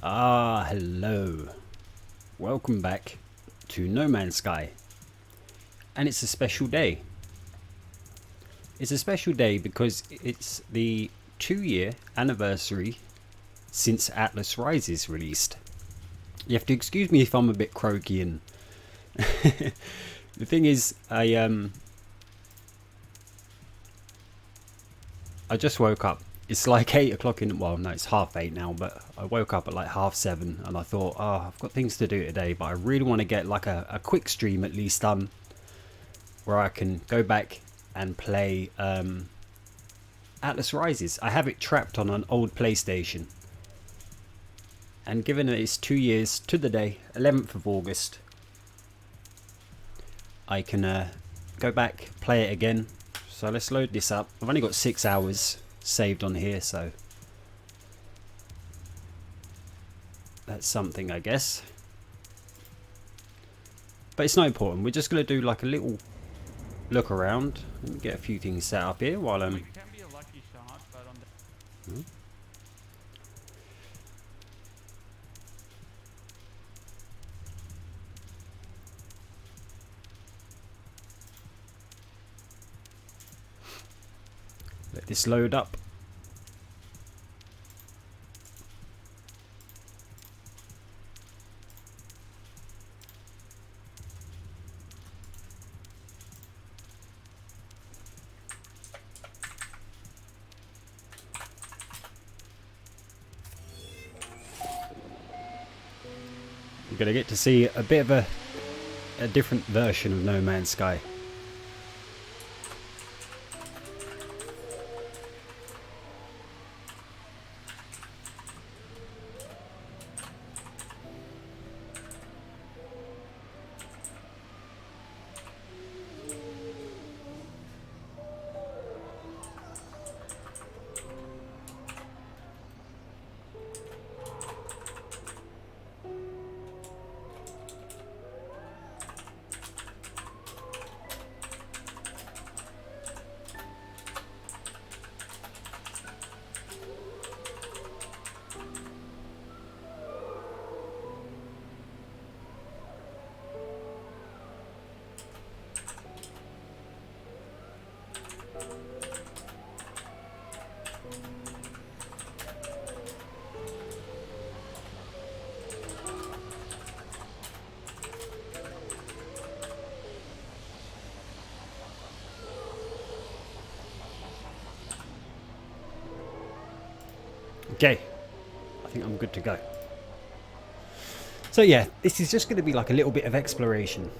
Hello. Welcome back to No Man's Sky. And it's a special day. It's a special day because it's the 2-year anniversary since Atlas Rises released. You have to excuse me if I'm a bit croaky and the thing is I just woke up. It's like 8 o'clock well no, it's 8:30 now, but I woke up at like 7:30 and I thought, I've got things to do today, but I really want to get like a quick stream at least done where I can go back and play Atlas Rises. I have it trapped on an old PlayStation, and given that it's 2 years to the day, 11th of August, I can go back, play it again. So let's load this up. I've only got 6 hours saved on here, so that's something, I guess. But it's not important. We're just going to do like a little look around. Let me get a few things set up here while I'm... Let this load up. You're going to get to see a bit of a different version of No Man's Sky. Okay, I think I'm good to go. So yeah, this is just going to be like a little bit of exploration.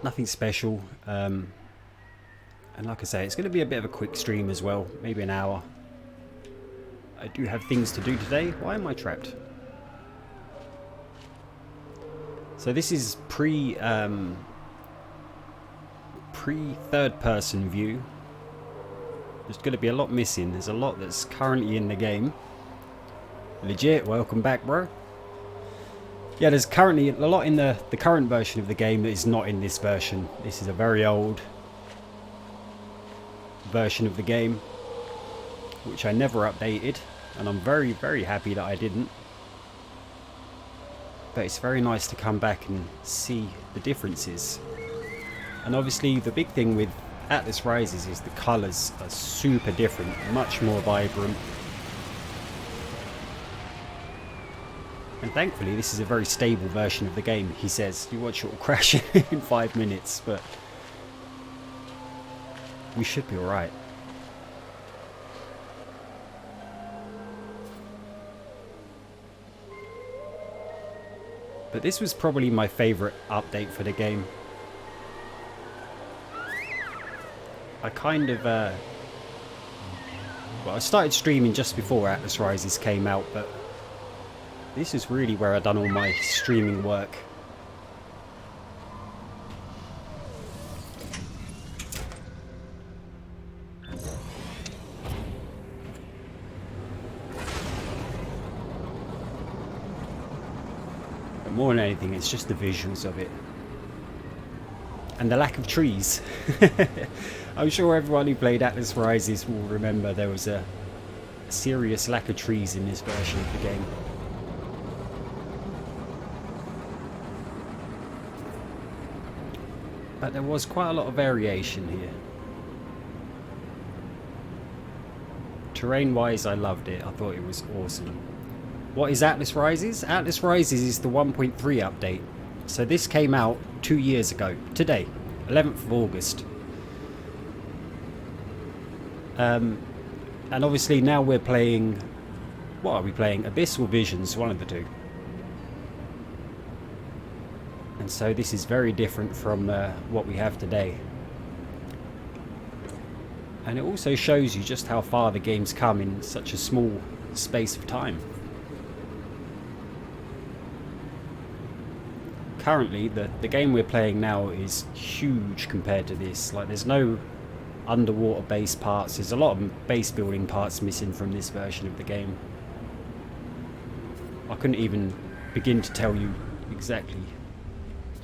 Nothing special. And like I say, it's going to be a bit of a quick stream as well, maybe an hour. I do have things to do today. Why am I trapped? So this is pre-third person view. There's going to be a lot missing. There's a lot that's currently in the game. Legit, welcome back, bro. Yeah, there's currently a lot in the current version of the game that is not in this version. This is a very old version of the game, which I never updated, and I'm very, very happy that I didn't. But it's very nice to come back and see the differences. And obviously the big thing with Atlas Rises is the colours are super different, much more vibrant. And thankfully this is a very stable version of the game, he says. You watch it will crash in 5 minutes, but we should be alright. But this was probably my favourite update for the game. I kind of, well, I started streaming just before Atlas Rises came out, but this is really where I've done all my streaming work. But more than anything, it's just the visuals of it. And the lack of trees. I'm sure everyone who played Atlas Rises will remember there was a serious lack of trees in this version of the game. But there was quite a lot of variation here. Terrain-wise, I loved it. I thought it was awesome. What is Atlas Rises? Atlas Rises is the 1.3 update. So this came out 2 years ago. Today, 11th of August. And obviously now we're playing... What are we playing? Abyss or Visions? One of the two. And so this is very different from what we have today. And it also shows you just how far the game's come in such a small space of time. Currently, the game we're playing now is huge compared to this. Like, there's no underwater base parts. There's a lot of base building parts missing from this version of the game. I couldn't even begin to tell you exactly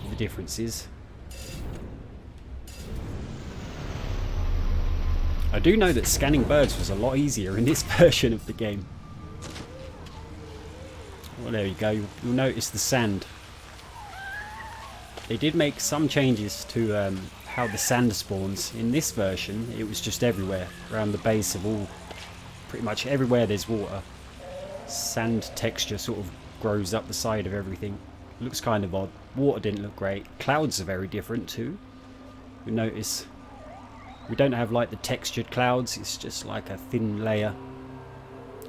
the differences. I do know that scanning birds was a lot easier in this version of the game. Well, there you go. You'll notice the sand. They did make some changes to how the sand spawns. In this version, it was just everywhere, around the base of all, pretty much everywhere there's water. Sand texture sort of grows up the side of everything. Looks kind of odd. Water didn't look great. Clouds are very different too. You notice we don't have like the textured clouds, it's just like a thin layer.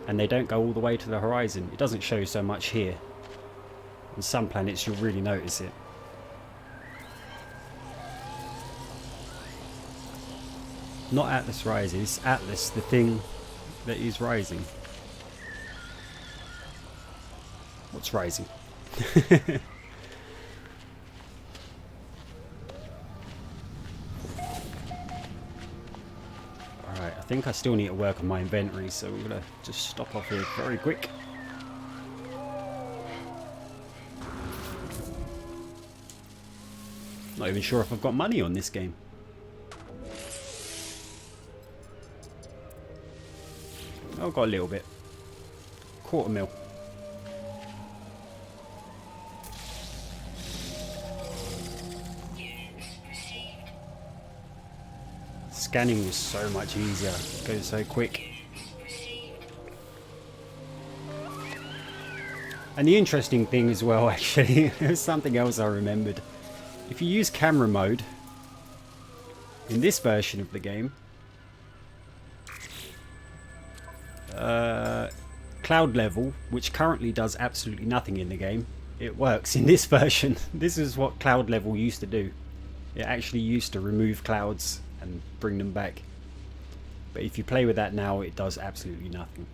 And they don't go all the way to the horizon. It doesn't show so much here. On some planets you'll really notice it. Not Atlas Rises, Atlas, the thing that is rising. What's rising? Alright, I think I still need to work on my inventory, so we're going to just stop off here very quick. Not even sure if I've got money on this game. Oh, I've got a little bit. $250,000. Scanning was so much easier. It goes so quick. And the interesting thing as well, actually, there's something else I remembered. If you use camera mode in this version of the game, cloud level, which currently does absolutely nothing in the game, it works in this version. This is what cloud level used to do. It actually used to remove clouds and bring them back. But if you play with that now, it does absolutely nothing.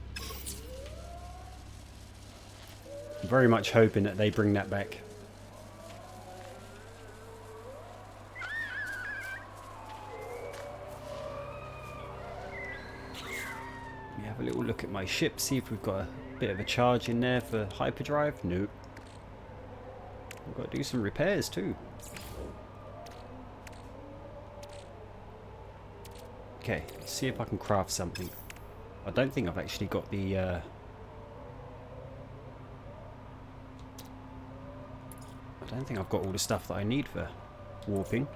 I'm very much hoping that they bring that back. Let me have a little look at my ship, see if we've got a bit of a charge in there for hyperdrive. Nope. We've got to do some repairs too. Okay, let's see if I can craft something. I don't think I've actually got the... I don't think I've got all the stuff that I need for warping.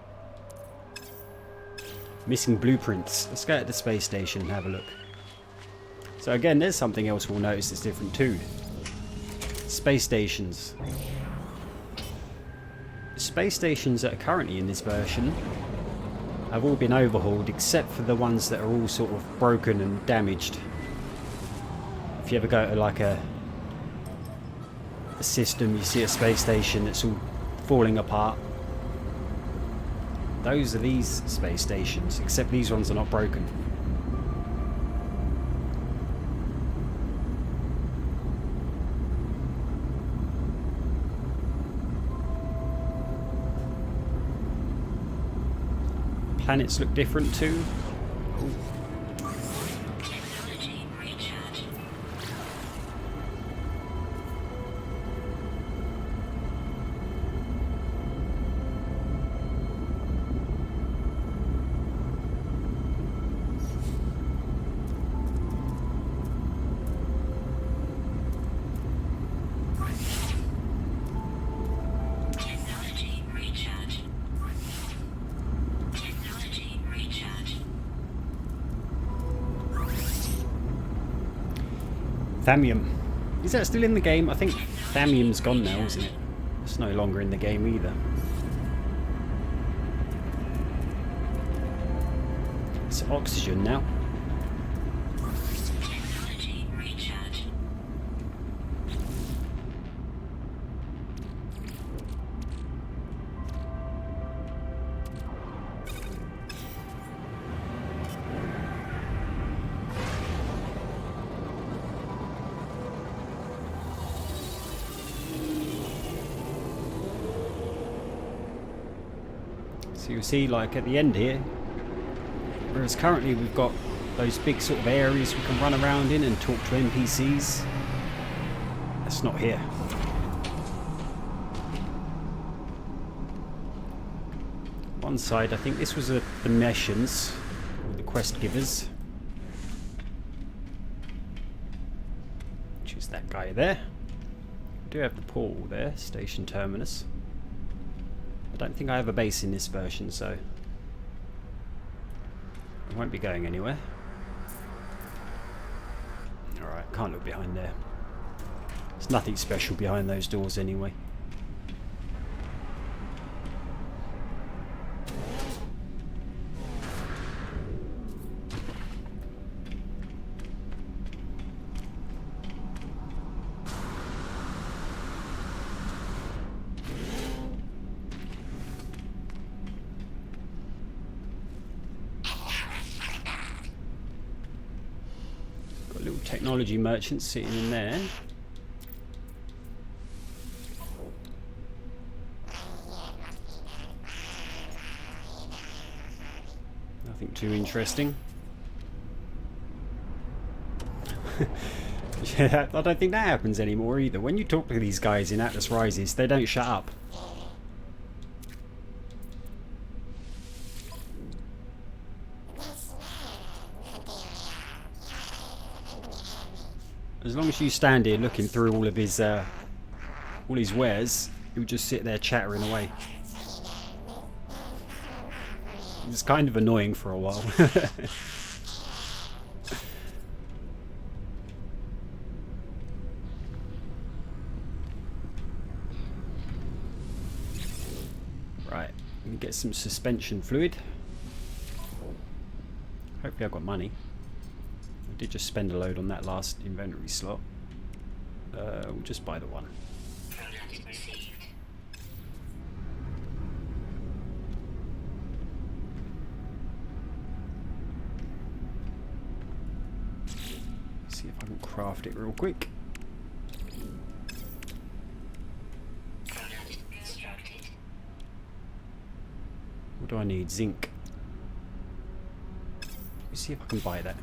Missing blueprints. Let's go to the space station and have a look. So again, there's something else we'll notice that's different too. Space stations. The space stations that are currently in this version have all been overhauled, except for the ones that are all sort of broken and damaged. If you ever go to like a system, you see a space station that's all falling apart. Those are these space stations, except these ones are not broken. Planets look different too. Thamium. Is that still in the game? I think Thamium's gone now, isn't it? It's no longer in the game either. It's oxygen now. So you'll see, like at the end here, whereas currently we've got those big sort of areas we can run around in and talk to NPCs. That's not here. One side, I think this was the missions, or the quest givers. Which is that guy there. We do have the portal there, Station Terminus. I don't think I have a base in this version, so I won't be going anywhere. Alright, can't look behind there. There's nothing special behind those doors anyway. Technology merchant sitting in there. Nothing too interesting. Yeah, I don't think that happens anymore either. When you talk to these guys in Atlas Rises, they don't shut up. As long as you stand here looking through all his wares, he'll just sit there chattering away. It's kind of annoying for a while. Right, let me get some suspension fluid. Hopefully I've got money. I did just spend a load on that last inventory slot. We'll just buy the one. See if I can craft it real quick. What do I need? Zinc. Let's see if I can buy that.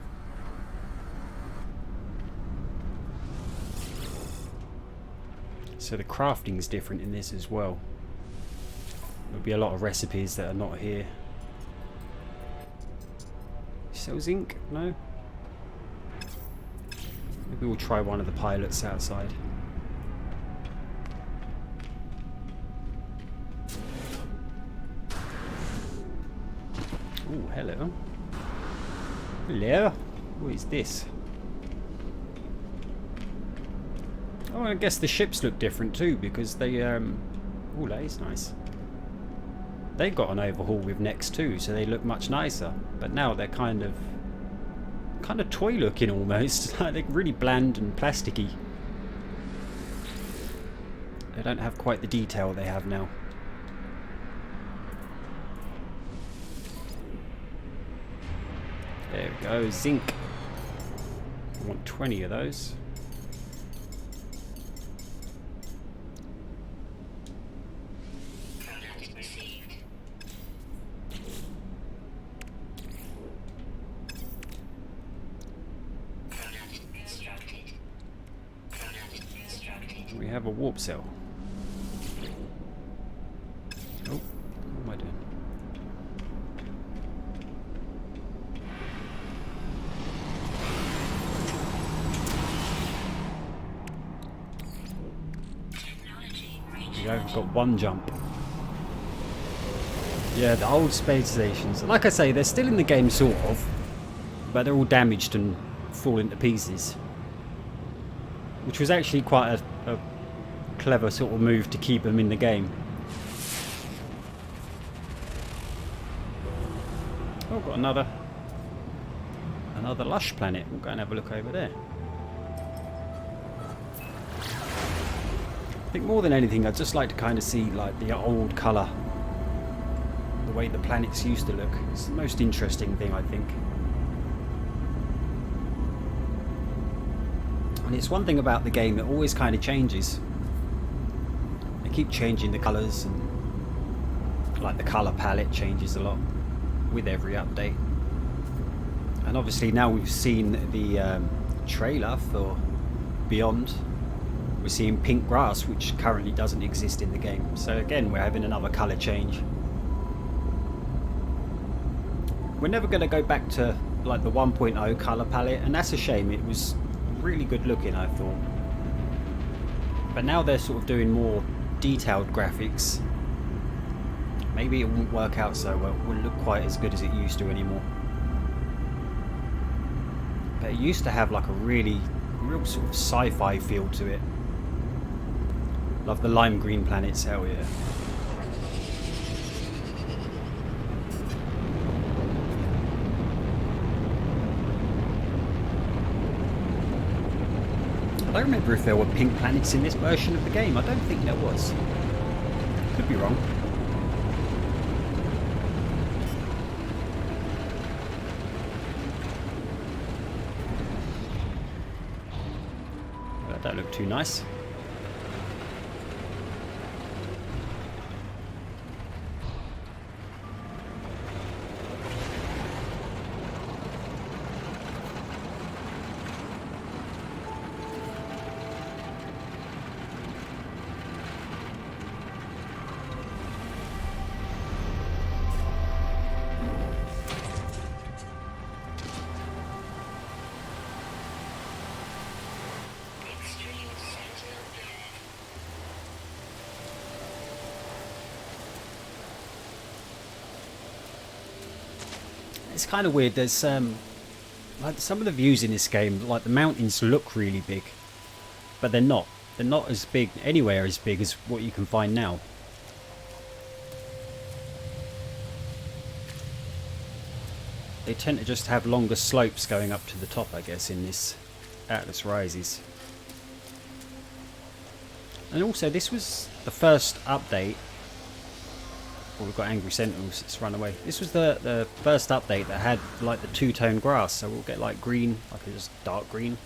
So the crafting is different in this as well. There'll be a lot of recipes that are not here. Sell zinc? No? Maybe we'll try one of the pilots outside. Oh, hello. Hello. What is this? Oh, I guess the ships look different too because they, oh, that is nice. They got an overhaul with Next too, so they look much nicer. But now they're kind of toy looking almost. They're really bland and plasticky. They don't have quite the detail they have now. There we go, zinc. I want 20 of those. We have a warp cell. Oh, what am I doing? There we go, we've got one jump. Yeah, the old space stations. Like I say, they're still in the game, sort of, but they're all damaged and falling to pieces. which was actually quite a clever sort of move to keep them in the game. Oh, got another lush planet. We'll go and have a look over there. I think more than anything, I'd just like to kind of see like the old colour, the way the planets used to look. It's the most interesting thing, I think. And it's one thing about the game, it always kind of changes. They keep changing the colours, and like the colour palette changes a lot with every update. And obviously now we've seen the trailer for Beyond. We're seeing pink grass, which currently doesn't exist in the game. So again, we're having another colour change. We're never going to go back to like the 1.0 colour palette, and that's a shame. It was really good looking, I thought. But now they're sort of doing more detailed graphics. Maybe it won't work out so well. It wouldn't look quite as good as it used to anymore. But it used to have like a real sort of sci-fi feel to it. Love the lime green planets, hell yeah. I don't remember if there were pink planets in this version of the game. I don't think there was. Could be wrong. That don't look too nice. It's kind of weird. There's like some of the views in this game, like the mountains look really big, but they're not. They're not as big anywhere as big as what you can find now. They tend to just have longer slopes going up to the top, I guess, in this Atlas Rises. And also, this was the first update. Oh, we've got Angry Sentinels, let's run away. This was the first update that had like the two-tone grass, so we'll get like green, like just dark green,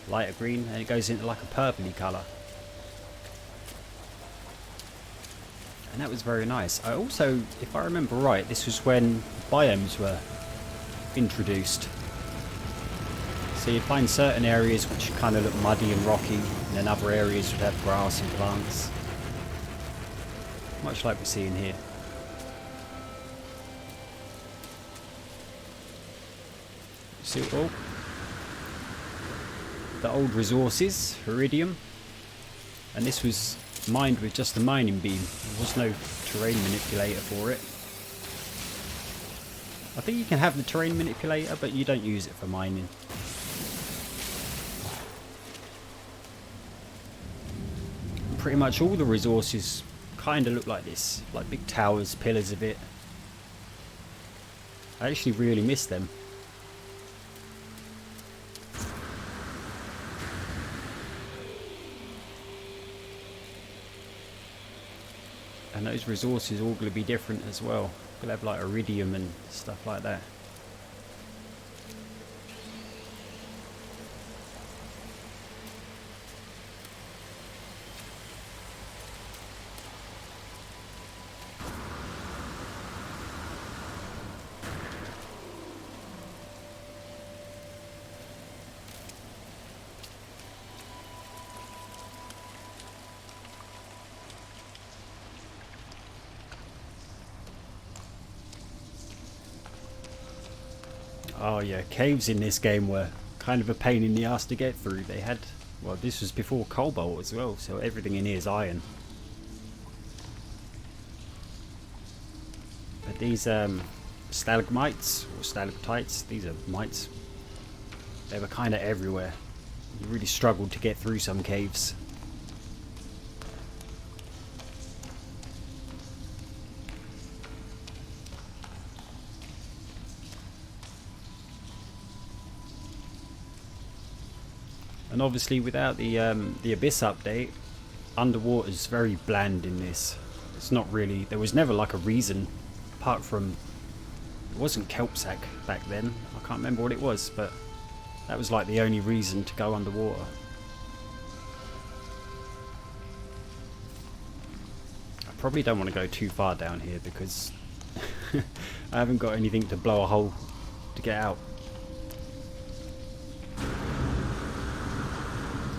lighter green, and it goes into like a purpley colour. And that was very nice. I also, if I remember right, this was when biomes were introduced. So you'd find certain areas which kind of look muddy and rocky, and then other areas would have grass and plants. Much like we're seeing here. See all the old resources, iridium, and this was mined with just a mining beam. There was no terrain manipulator for it. I think you can have the terrain manipulator, but you don't use it for mining. Pretty much all the resources kind of look like this, like big towers, pillars of it. I actually really miss them. And those resources are all going to be different as well. We'll have like iridium and stuff like that. Oh yeah, caves in this game were kind of a pain in the ass to get through. They had, well, this was before Cobalt as well, so everything in here is iron. But these stalagmites, or stalactites, these are mites, they were kind of everywhere. You really struggled to get through some caves. And obviously without the Abyss update, underwater's very bland in this. It's not really, there was never like a reason, apart from, it wasn't kelp sack back then. I can't remember what it was, but that was like the only reason to go underwater. I probably don't want to go too far down here because I haven't got anything to blow a hole to get out.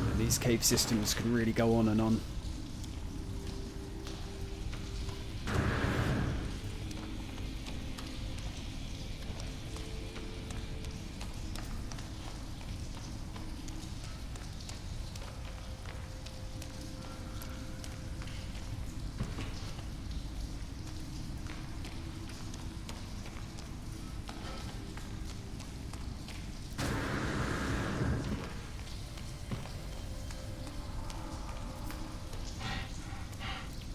And these cave systems can really go on and on.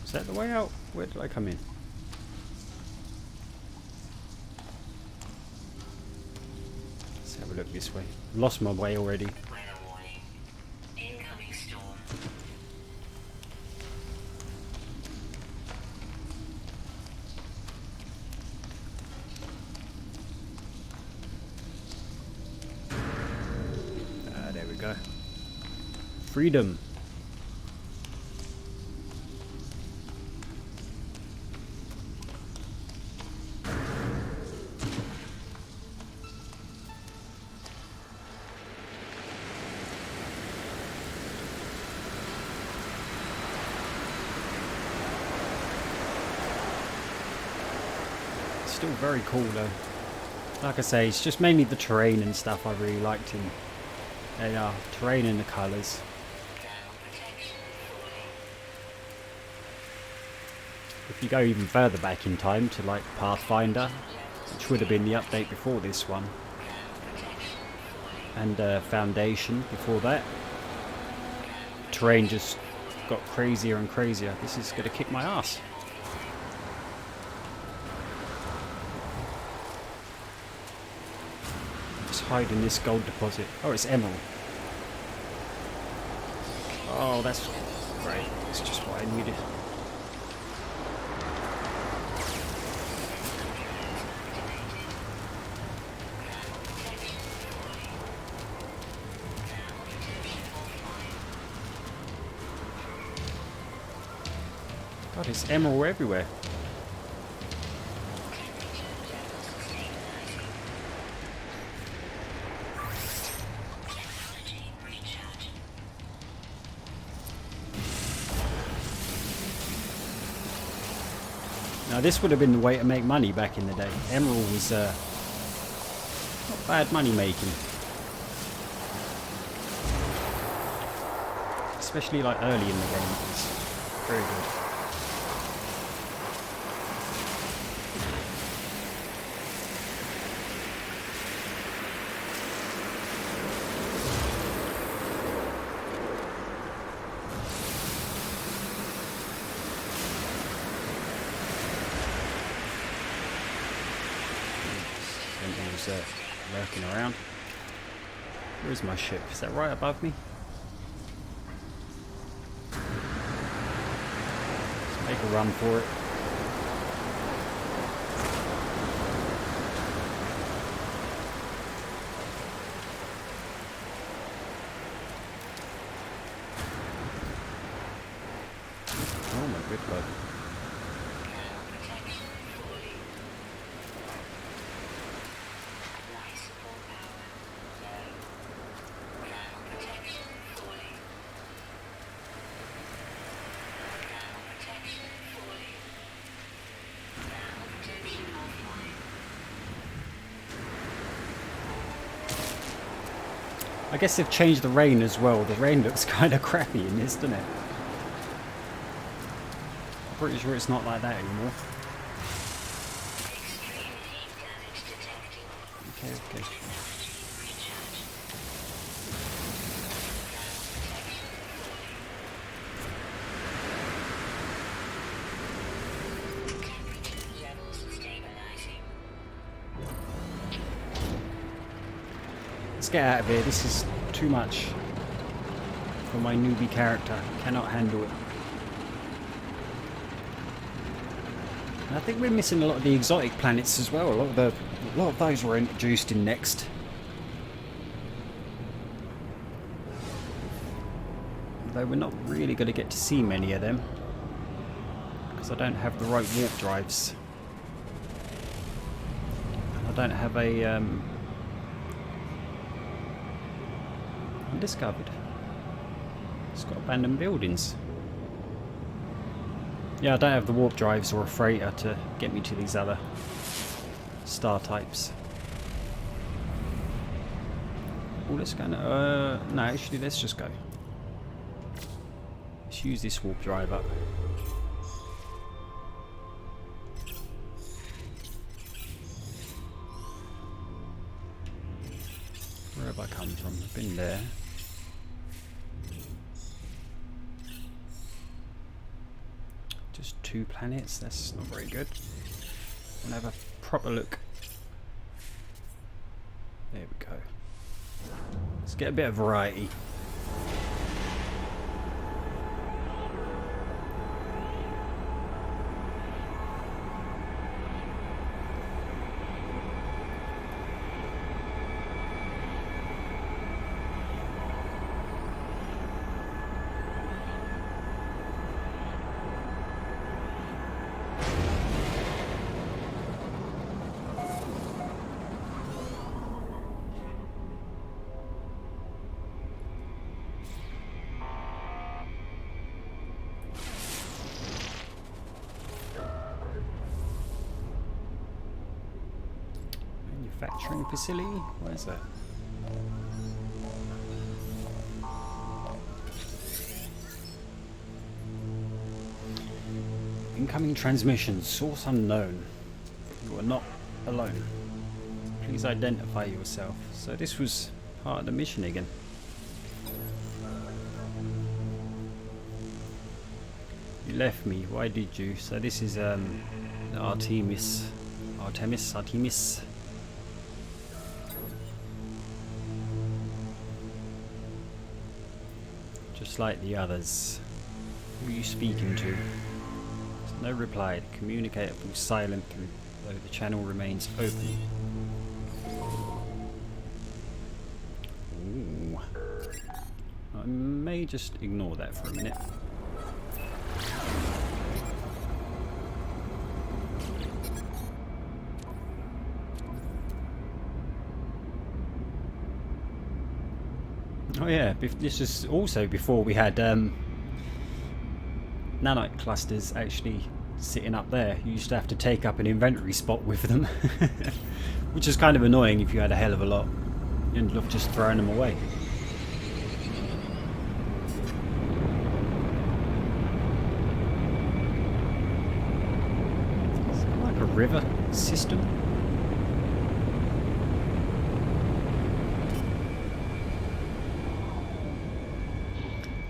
Is that the way out? Where did I come in? Let's have a look this way. Lost my way already. Weather warning. Incoming storm. There we go. Freedom. Still very cool though. Like I say, it's just mainly the terrain and stuff I really liked in terrain and the colours. If you go even further back in time to like Pathfinder, which would have been the update before this one, and Foundation before that, terrain just got crazier and crazier. This is going to kick my ass. Just hide in this gold deposit. Oh, it's emerald. Oh, that's great. That's just what I needed. God, it's emerald everywhere. Now this would have been the way to make money back in the day. Emerald was not bad money making. Especially like early in the game, it was very good. Lurking around. Where is my ship? Is that right above me? Let's make a run for it. Oh my good God. I guess they've changed the rain as well. The rain looks kind of crappy in this, doesn't it? I'm pretty sure it's not like that anymore. Okay. Let's get out of here. This is too much for my newbie character. Cannot handle it. And I think we're missing a lot of the exotic planets as well. A lot of those were introduced in Next. Although we're not really going to get to see many of them because I don't have the right warp drives. And I don't have a undiscovered. It's got abandoned buildings. Yeah, I don't have the warp drives or a freighter to get me to these other star types. Oh, let's go. No, actually, let's just go. Let's use this warp drive up. Where have I come from? I've been there. Just 2 planets, that's not very good. We'll have a proper look. There we go. Let's get a bit of variety. Manufacturing facility? Where's that? Incoming transmission, source unknown. You are not alone. Please identify yourself. So this was part of the mission again. You left me, why did you? So this is Artemis. Just like the others. Who are you speaking to? There's no reply. The communicator was silent though the channel remains open. Ooh. I may just ignore that for a minute. Oh yeah, this is also before we had nanite clusters actually sitting up there. You used to have to take up an inventory spot with them, which is kind of annoying if you had a hell of a lot. You ended up just throwing them away. Is it like a river system?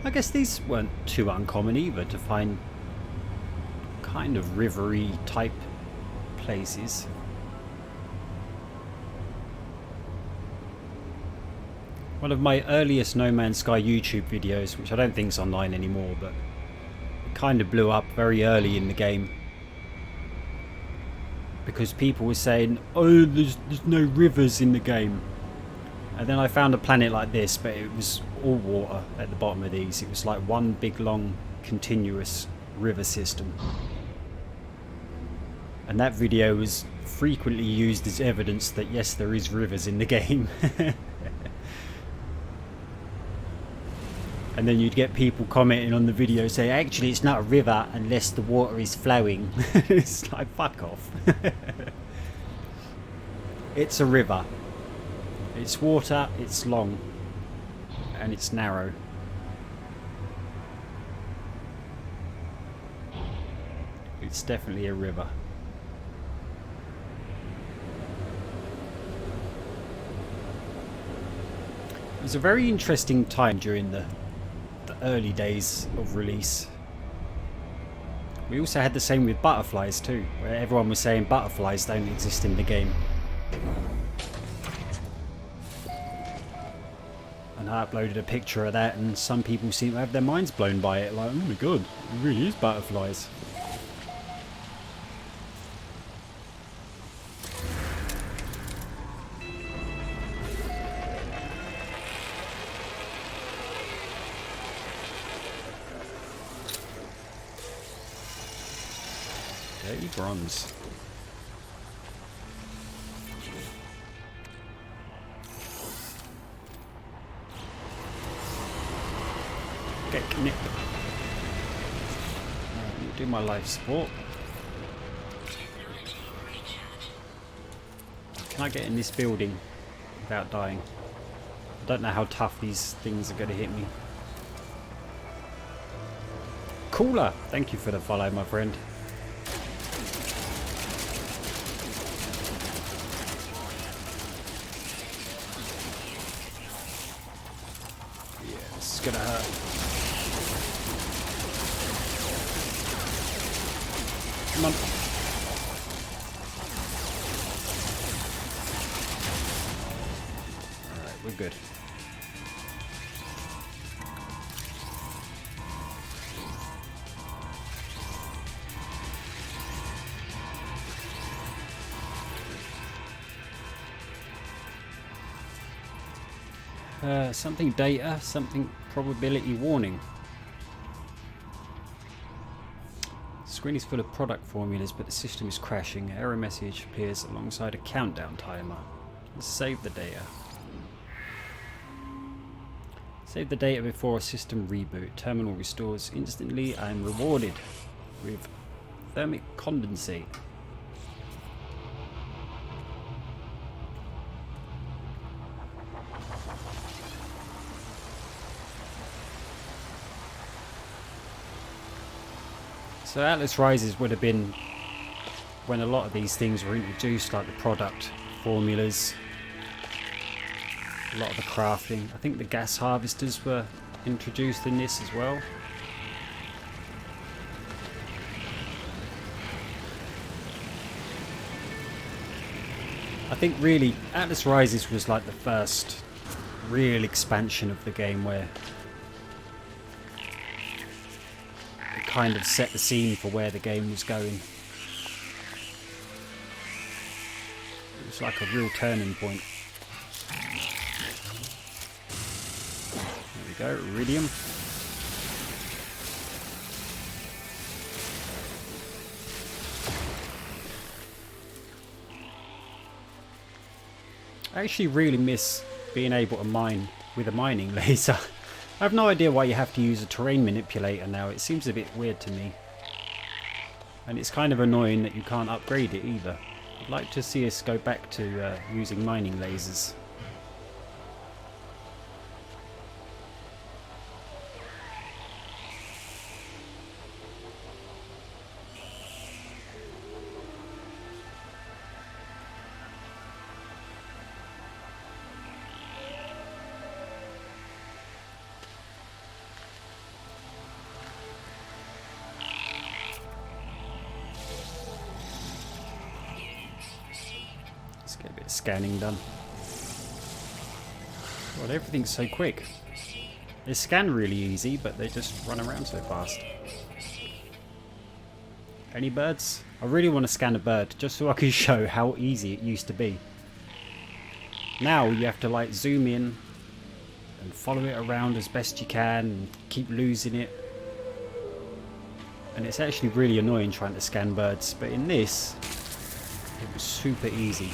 I guess these weren't too uncommon either to find kind of rivery type places. One of my earliest No Man's Sky YouTube videos, which I don't think's online anymore, but it kind of blew up very early in the game because people were saying, oh, there's no rivers in the game. And then I found a planet like this, but it was all water at the bottom of these. It was like one big long continuous river system. And that video was frequently used as evidence that yes, there is rivers in the game. And then you'd get people commenting on the video saying, actually it's not a river unless the water is flowing. It's like, fuck off. It's a river. It's water, it's long, and it's narrow. It's definitely a river. It was a very interesting time during the early days of release. We also had the same with butterflies too, where everyone was saying butterflies don't exist in the game. And I uploaded a picture of that, and some people seem to have their minds blown by it. Like, oh my god, it really is butterflies. Dirty bronze. Get connected. Do my life support. Can I get in this building without dying? I don't know how tough these things are going to hit me. Cooler! Thank you for the follow, my friend. Yeah, this is going to hurt. Come on. Alright, we're good. Something data, something probability warning. Screen is full of product formulas, but the system is crashing. Error message appears alongside a countdown timer. Let's save the data. Save the data before a system reboot. Terminal restores instantly and rewarded with thermic condensate. So Atlas Rises would have been when a lot of these things were introduced, like the product formulas, a lot of the crafting. I think the gas harvesters were introduced in this as well. I think really Atlas Rises was like the first real expansion of the game where kind of set the scene for where the game was going. It was like a real turning point. There we go, Iridium. I actually really miss being able to mine with a mining laser. I have no idea why you have to use a terrain manipulator now. It seems a bit weird to me. And it's kind of annoying that you can't upgrade it either. I'd like to see us go back to using mining lasers. Get a bit of scanning done. God, everything's so quick. They scan really easy, but they just run around so fast. Any birds? I really want to scan a bird, just so I can show how easy it used to be. Now you have to like zoom in and follow it around as best you can and keep losing it. And it's actually really annoying trying to scan birds, but in this, it was super easy.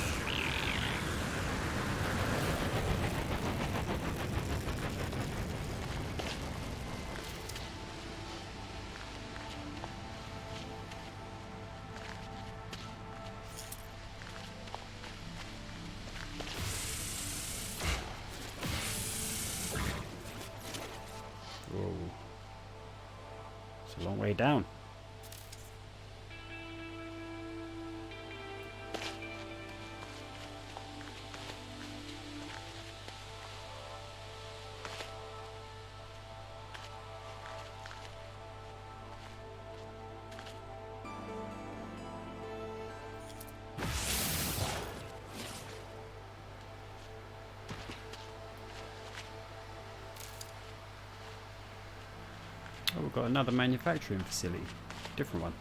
Whoa. It's a long way down. got another manufacturing facility. Different one.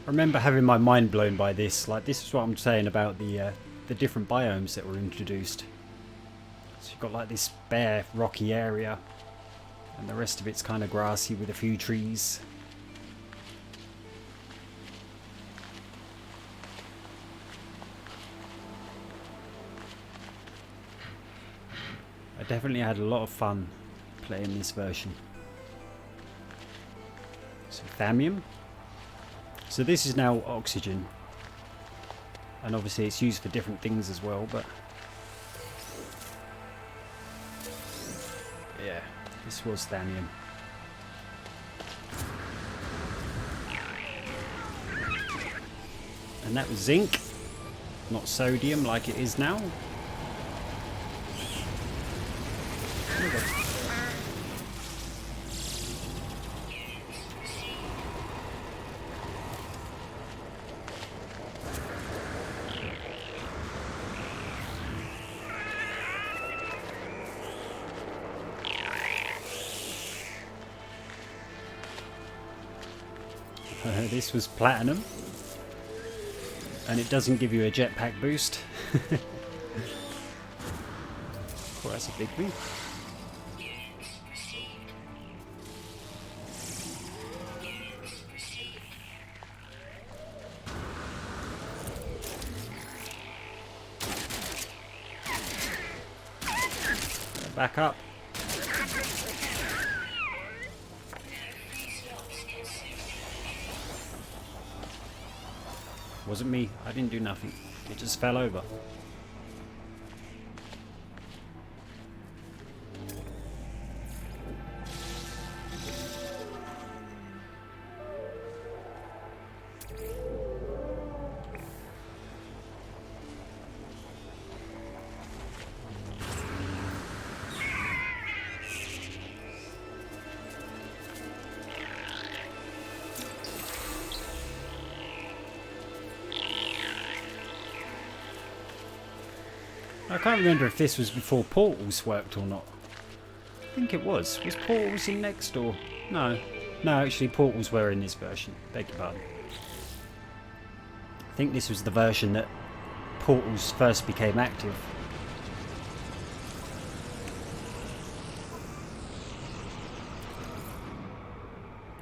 I remember having my mind blown by this. Like, this is what I'm saying about the different biomes that were introduced. So you've got like this bare, rocky area, and the rest of it's kind of grassy with a few trees. I definitely had a lot of fun playing this version. So Thamium. So this is now oxygen, and obviously it's used for different things as well, but yeah, this was Thamium. And that was zinc, not sodium like it is now. This was platinum, and it doesn't give you a jetpack boost. Well, that's a big thing. Back up. Wasn't me. I didn't do nothing. It just fell over. I can't remember if this was before Portals worked or not. I think it was. Was Portals in next or? No. No, actually Portals were in this version. Beg your pardon. I think this was the version that Portals first became active.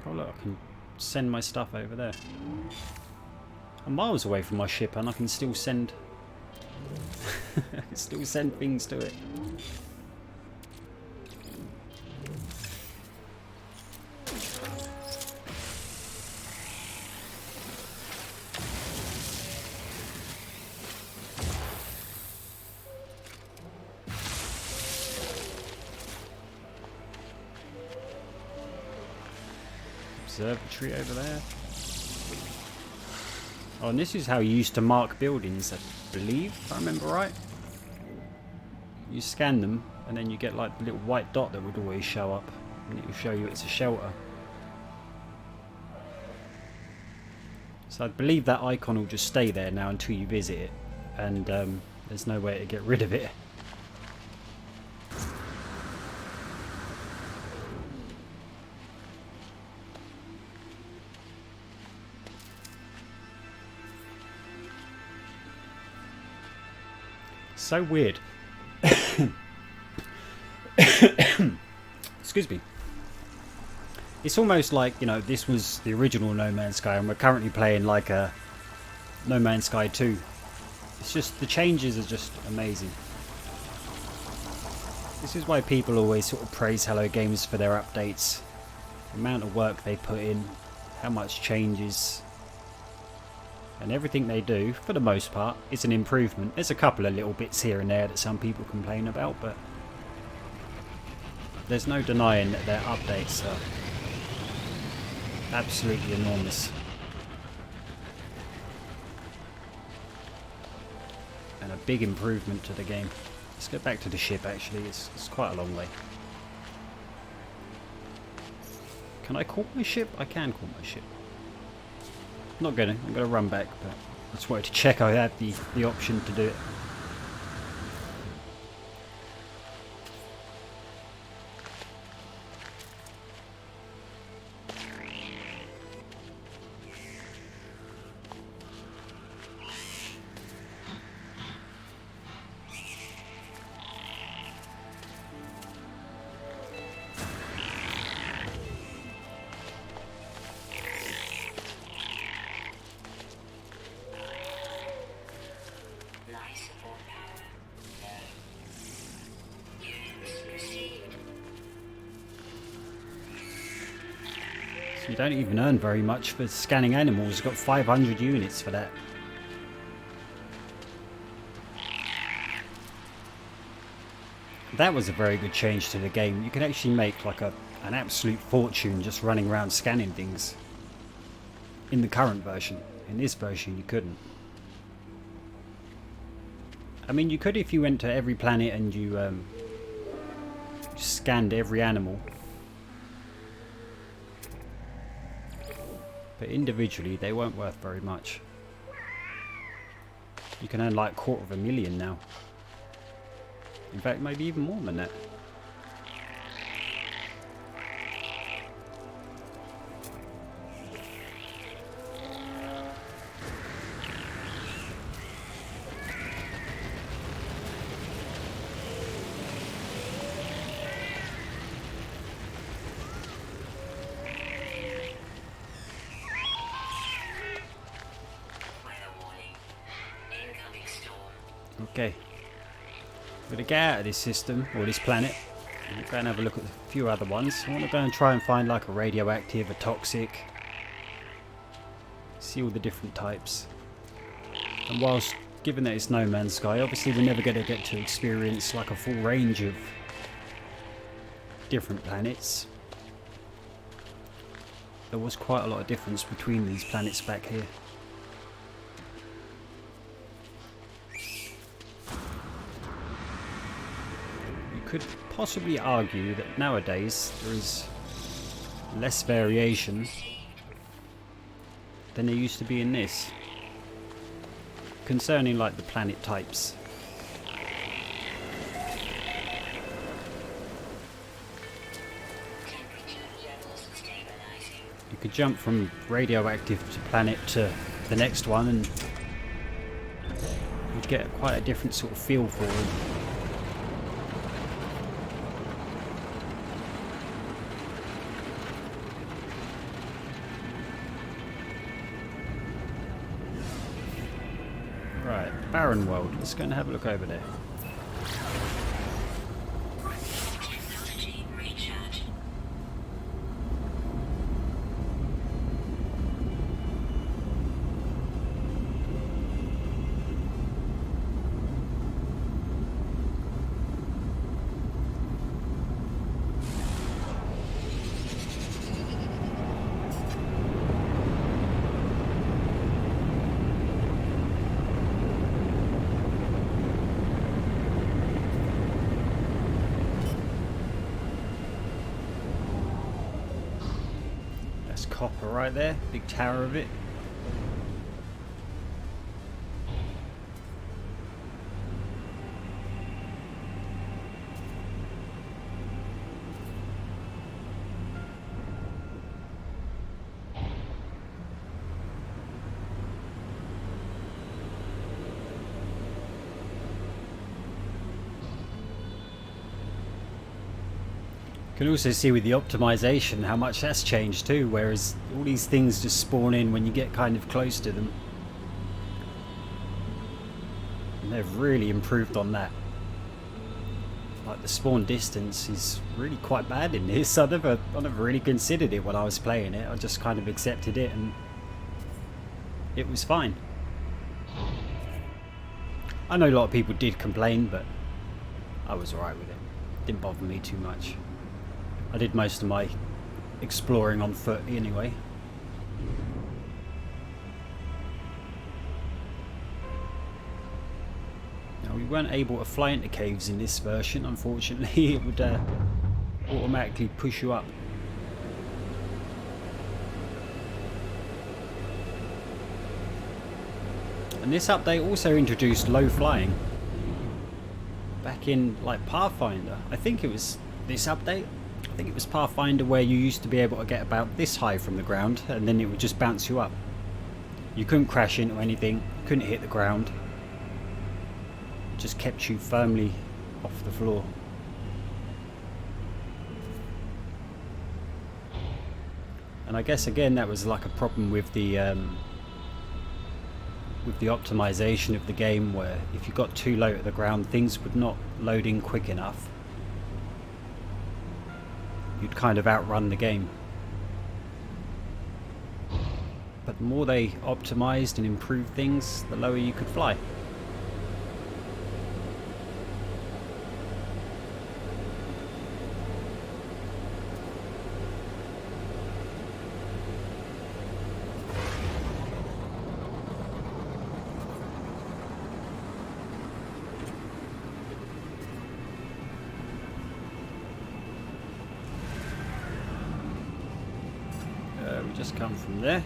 Oh look, I can send my stuff over there. I'm miles away from my ship and I can still send... I can still send things to it. Observatory over there. Oh, and this is how you used to mark buildings, I believe, if I remember right. You scan them, and then you get like the little white dot that would always show up, and it will show you it's a shelter. So I believe that icon will just stay there now until you visit it, and there's no way to get rid of it. So weird. Excuse me. It's almost like, you know, this was the original No Man's Sky and we're currently playing like a No Man's Sky 2. It's just, the changes are just amazing. This is why people always sort of praise Hello Games for their updates. The amount of work they put in, how much changes. And everything they do, for the most part, is an improvement. There's a couple of little bits here and there that some people complain about, but there's no denying that their updates are absolutely enormous. And a big improvement to the game. Let's get back to the ship actually, it's quite a long way. Can I call my ship? I can call my ship. I'm gonna run back, but I just wanted to check I had the option to do it. Life support power low. Units received. So you don't even earn very much for scanning animals. You've got 500 units for that. That was a very good change to the game. You can actually make like an absolute fortune just running around scanning things. In the current version. In this version you couldn't. I mean, you could if you went to every planet and you scanned every animal. But individually, they weren't worth very much. You can earn like 250,000 now. In fact, maybe even more than that. Okay, we're going to get out of this system, or this planet, and go and have a look at a few other ones. I want to go and try and find like a radioactive, a toxic, see all the different types. And whilst, given that it's No Man's Sky, obviously we're never going to get to experience like a full range of different planets. There was quite a lot of difference between these planets back here. Could possibly argue that nowadays there is less variation than there used to be in this concerning like the planet types. You could jump from radioactive to planet to the next one and you'd get quite a different sort of feel for them. Barren World. Let's go and have a look over there. Technology recharge. Copper right there, big tower of it. You can also see with the optimization how much that's changed too, whereas all these things just spawn in when you get kind of close to them. And they've really improved on that. Like the spawn distance is really quite bad in this. I never really considered it when I was playing it. I just kind of accepted it and it was fine. I know a lot of people did complain, but I was alright with it. Didn't bother me too much. I did most of my exploring on foot anyway. Now we weren't able to fly into caves in this version, unfortunately. It would automatically push you up. And this update also introduced low flying. Back in like Pathfinder, I think it was this update. I think it was Pathfinder where you used to be able to get about this high from the ground and then it would just bounce you up. You couldn't crash into anything, couldn't hit the ground. Just kept you firmly off the floor. And I guess again that was like a problem with the optimization of the game, where if you got too low to the ground things would not load in quick enough. You'd kind of outrun the game. But the more they optimized and improved things, the lower you could fly. We just come from there.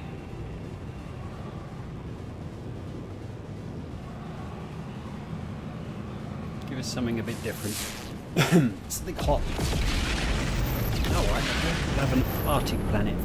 Give us something a bit different. Something hot. Oh, right. We have an Arctic planet.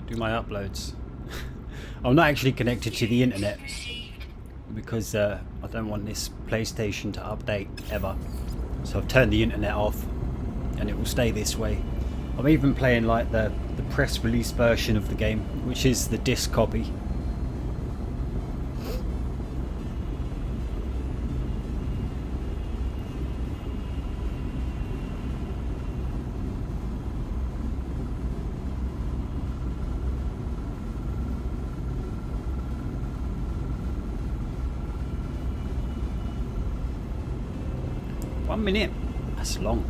Do my uploads. I'm not actually connected to the internet because I don't want this PlayStation to update ever. So I've turned the internet off and it will stay this way. I'm even playing like the press release version of the game, which is the disc copy. One minute, that's long.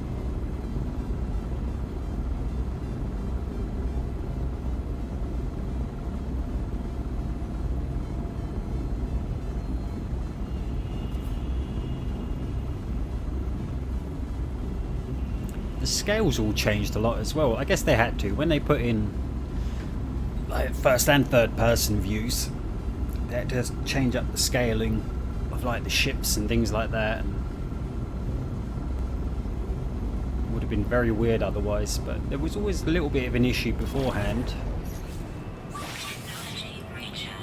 The scales all changed a lot as well. I guess they had to. When they put in like first and third person views, they had to change up the scaling of like the ships and things like that. And would have been very weird otherwise, but there was always a little bit of an issue beforehand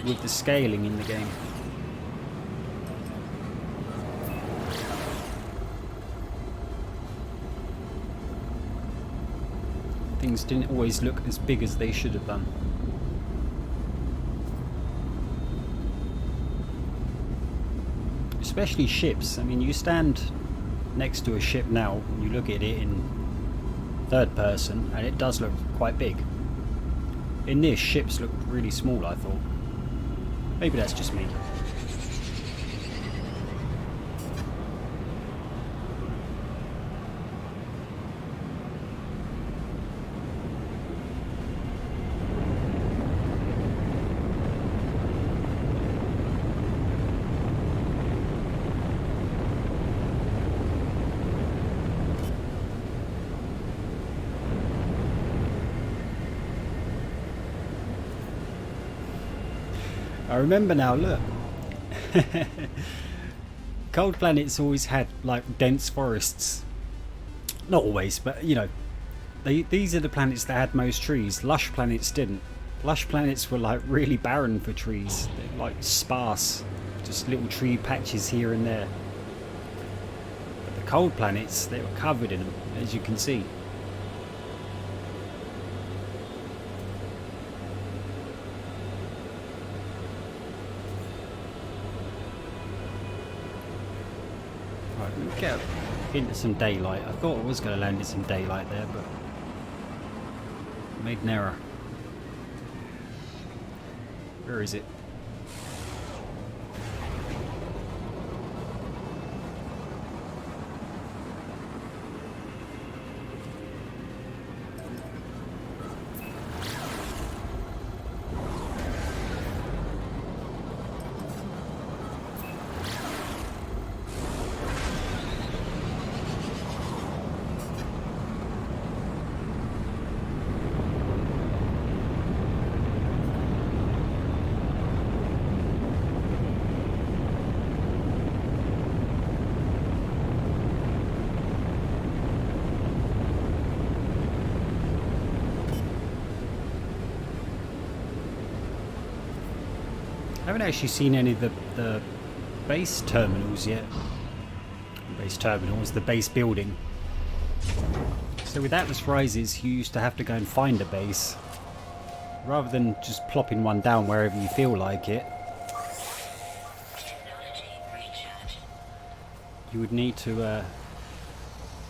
with the scaling in the game. Things didn't always look as big as they should have done. Especially ships. I mean, you stand next to a ship now and you look at it in third person and it does look quite big. In this, ships look really small, I thought. Maybe that's just me. I remember now, look. Cold planets always had like dense forests. Not always, but you know, these are the planets that had most trees. Lush planets didn't. Lush planets were like really barren for trees. They're like sparse, just little tree patches here and there. But the cold planets, they were covered in them, as you can see. Right, we'll get into some daylight. I thought I was going to land in some daylight there, but I made an error. Where is it? haven't actually seen any of the base terminals yet. Base terminals, the base building. So with Atlas Rises, you used to have to go and find a base, rather than just plopping one down wherever you feel like it. Technology recharge. You would need to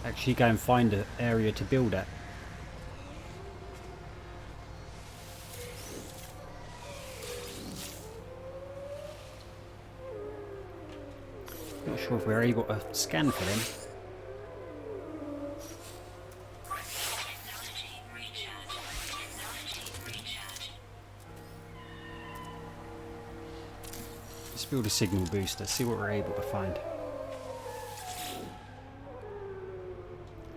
actually go and find an area to build at. Not sure if we're able to scan for them. Technology recharge. Technology recharge. Let's build a signal booster, see what we're able to find.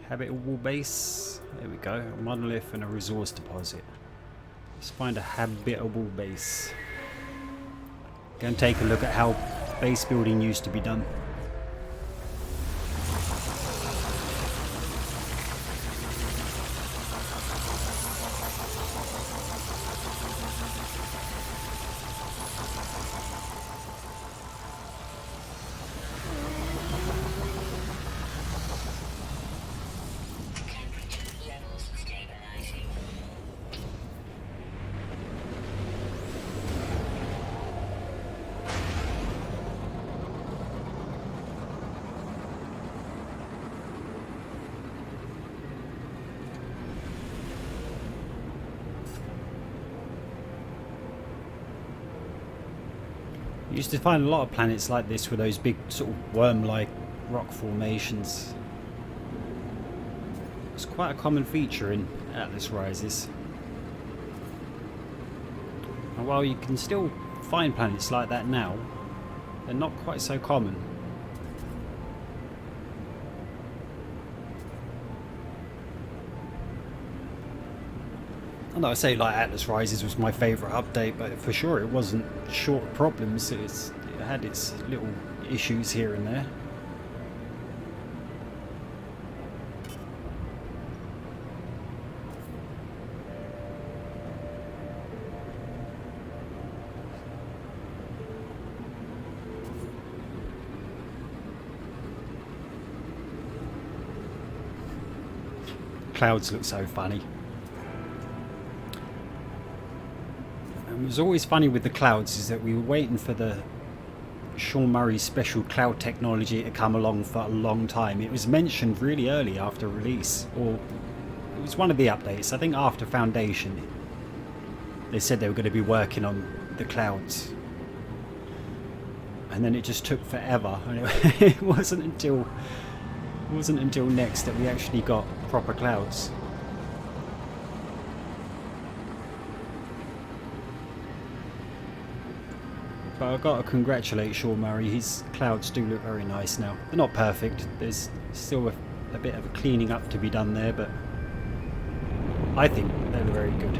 Habitable base. There we go. A monolith and a resource deposit. Let's find a habitable base. Go and take a look at how base building used to be done. Temperature levels stabilizing. You used to find a lot of planets like this with those big sort of worm-like rock formations. It's quite a common feature in Atlas Rises. And while you can still find planets like that now, they're not quite so common. And I say like Atlas Rises was my favourite update, but for sure it wasn't short of problems. It had its little issues here and there. Clouds look so funny. And it was always funny with the clouds is that we were waiting for the Sean Murray special cloud technology to come along for a long time. It was mentioned really early after release, or it was one of the updates. I think after Foundation, they said they were going to be working on the clouds, and then it just took forever. And it wasn't until next that we actually got proper clouds. But I've got to congratulate Sean Murray. His clouds do look very nice now. They're not perfect. There's still a bit of a cleaning up to be done there, but I think they look very good.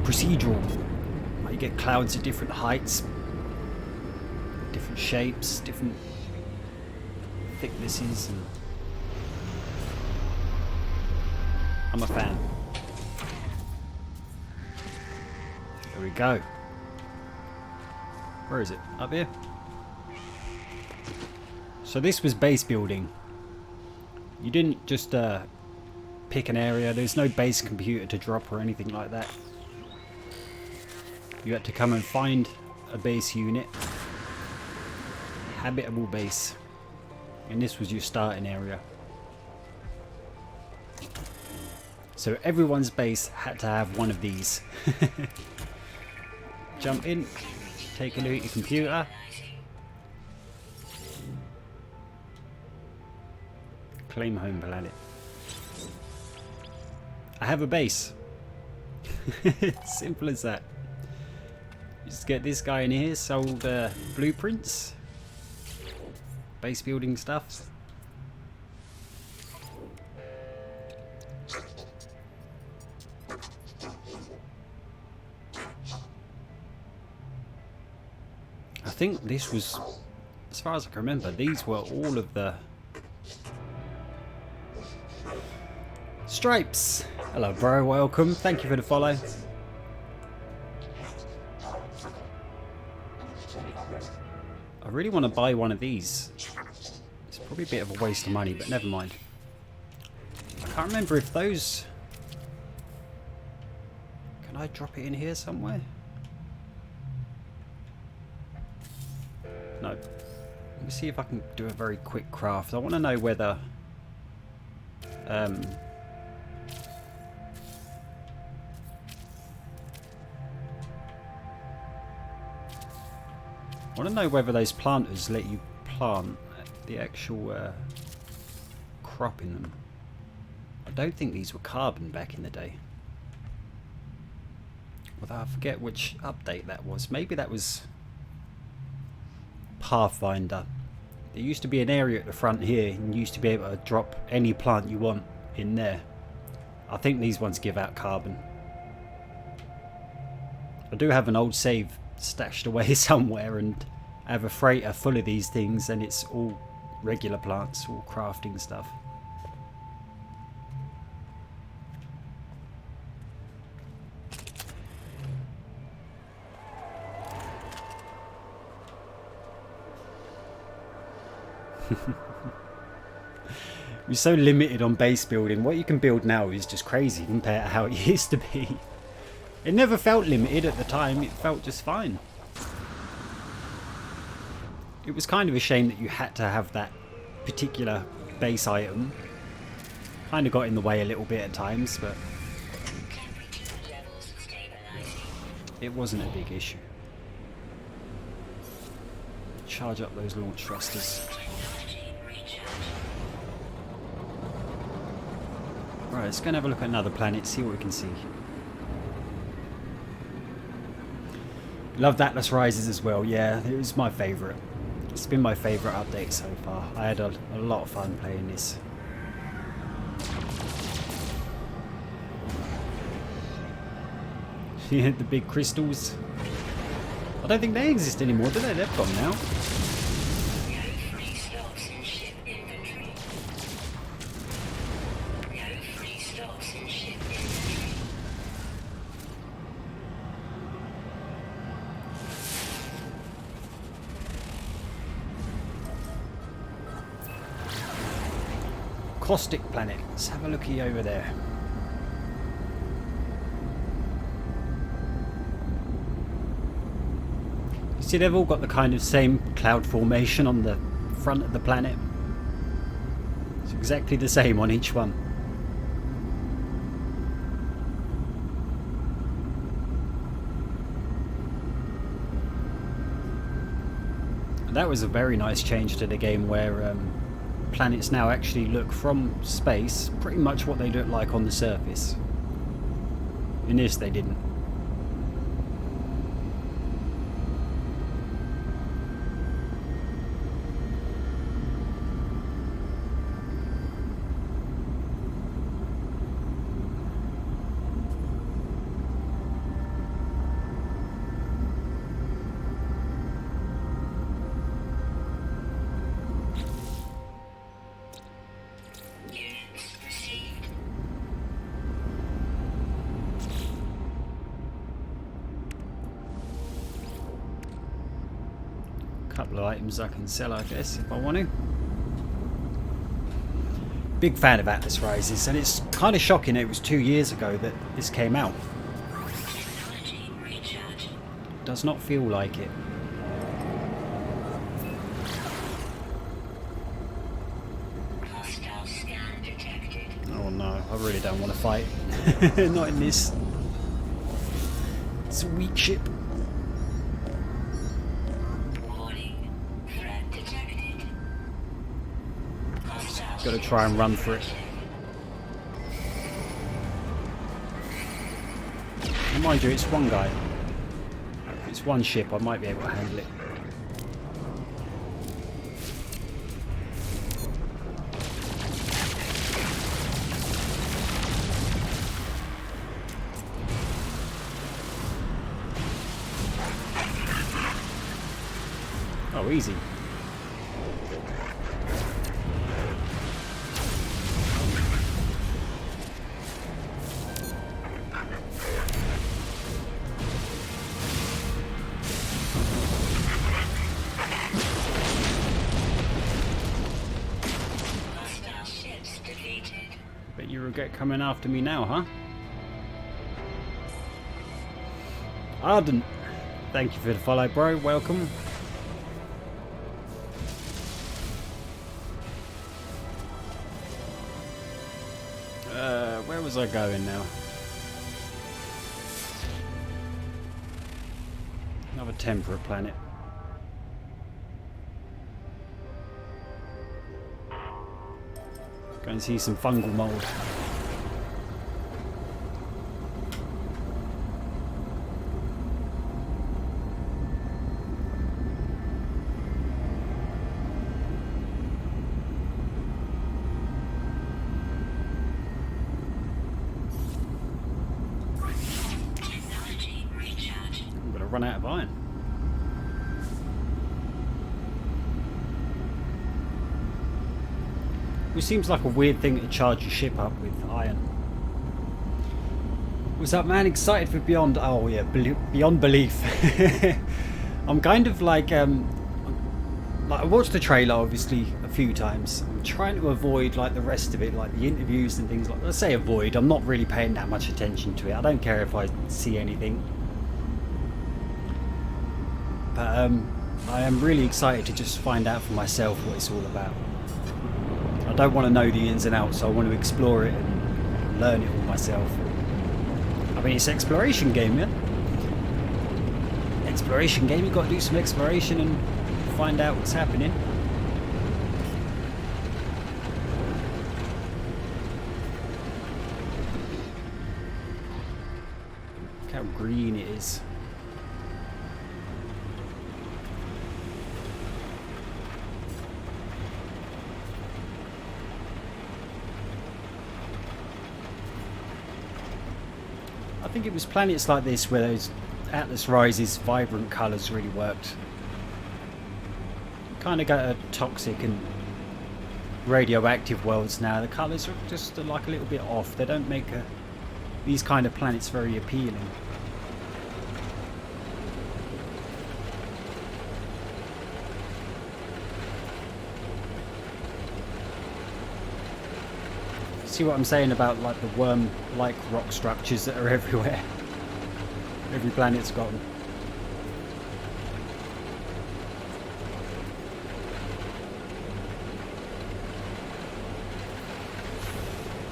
Procedural. You get clouds at different heights, different shapes, different thicknesses, and I'm a fan. There we go. Where is it? Up here? So this was base building. You didn't just pick an area. There's no base computer to drop or anything like that. You had to come and find a base unit. Habitable base. And this was your starting area. So everyone's base had to have one of these. Jump in, take a look at your computer. Claim home planet. I have a base. Simple as that. Just get this guy in here, sold blueprints. Base building stuff. I think this was, as far as I can remember, these were all of the Stripes. Hello bro, welcome. Thank you for the follow. I really want to buy one of these. It's probably a bit of a waste of money, but never mind. I can't remember if those... Can I drop it in here somewhere? No. Let me see if I can do a very quick craft. I want to know whether... I want to know whether those planters let you plant the actual crop in them. I don't think these were carbon back in the day. Although I forget which update that was. Maybe that was Pathfinder. There used to be an area at the front here and you used to be able to drop any plant you want in there. I think these ones give out carbon. I do have an old save stashed away somewhere and I have a freighter full of these things and it's all regular plants, all crafting stuff. We're so limited on base building. What you can build now is just crazy compared to how it used to be. It never felt limited at the time, it felt just fine. It was kind of a shame that you had to have that particular base item. Kind of got in the way a little bit at times, but Temperature levels stabilizing. it wasn't a big issue. Charge up those launch thrusters. Technology recharge. Right, let's go and have a look at another planet, see what we can see. Loved Atlas Rises as well, yeah, it was my favourite. It's been my favourite update so far. I had a lot of fun playing this. Yeah, the big crystals. I don't think they exist anymore, do they? They've gone now. No free slots in ship inventory. No free slots in ship inventory. Caustic Planet. Let's have a looky over there. You see, they've all got the kind of same cloud formation on the front of the planet. It's exactly the same on each one. And that was a very nice change to the game where planets now actually look from space pretty much what they look like on the surface. In this they didn't. Units received. Couple of items I can sell, I guess, if I want to. Big fan of Atlas Rises, and it's kind of shocking it was 2 years ago that this came out. Technology recharge. Does not feel like it. Hostile scan detected. Oh no, I really don't want to fight. Not in this. It's a weak ship. Warning. Threat detected. Hostile Got to try and run for it. And mind you, it's one guy. If it's one ship, I might be able to handle it. Oh, easy. get coming after me now, huh? Arden, thank you for the follow, bro. Welcome. Where was I going now? Another temperate planet. Go and see some fungal mold. I'm gonna run out of iron. Which seems like a weird thing to charge your ship up with iron. What's up, man? Excited for Beyond? Oh yeah, beyond belief. I'm kind of like I watched the trailer obviously a few times. I'm trying to avoid like the rest of it, like the interviews and things like. Let's say avoid. I'm not really paying that much attention to it. I don't care if I see anything. But I am really excited to just find out for myself what it's all about. I don't want to know the ins and outs, so I want to explore it and learn it all myself. I mean, it's an exploration game, yeah? Exploration game, you've got to do some exploration and find out what's happening. Look how green it is. I think it was planets like this where those Atlas Rises vibrant colours really worked. Kind of got a toxic and radioactive worlds now. The colours are just like a little bit off. They don't make these kind of planets very appealing. See what I'm saying about like the worm-like rock structures that are everywhere. Every planet's got them.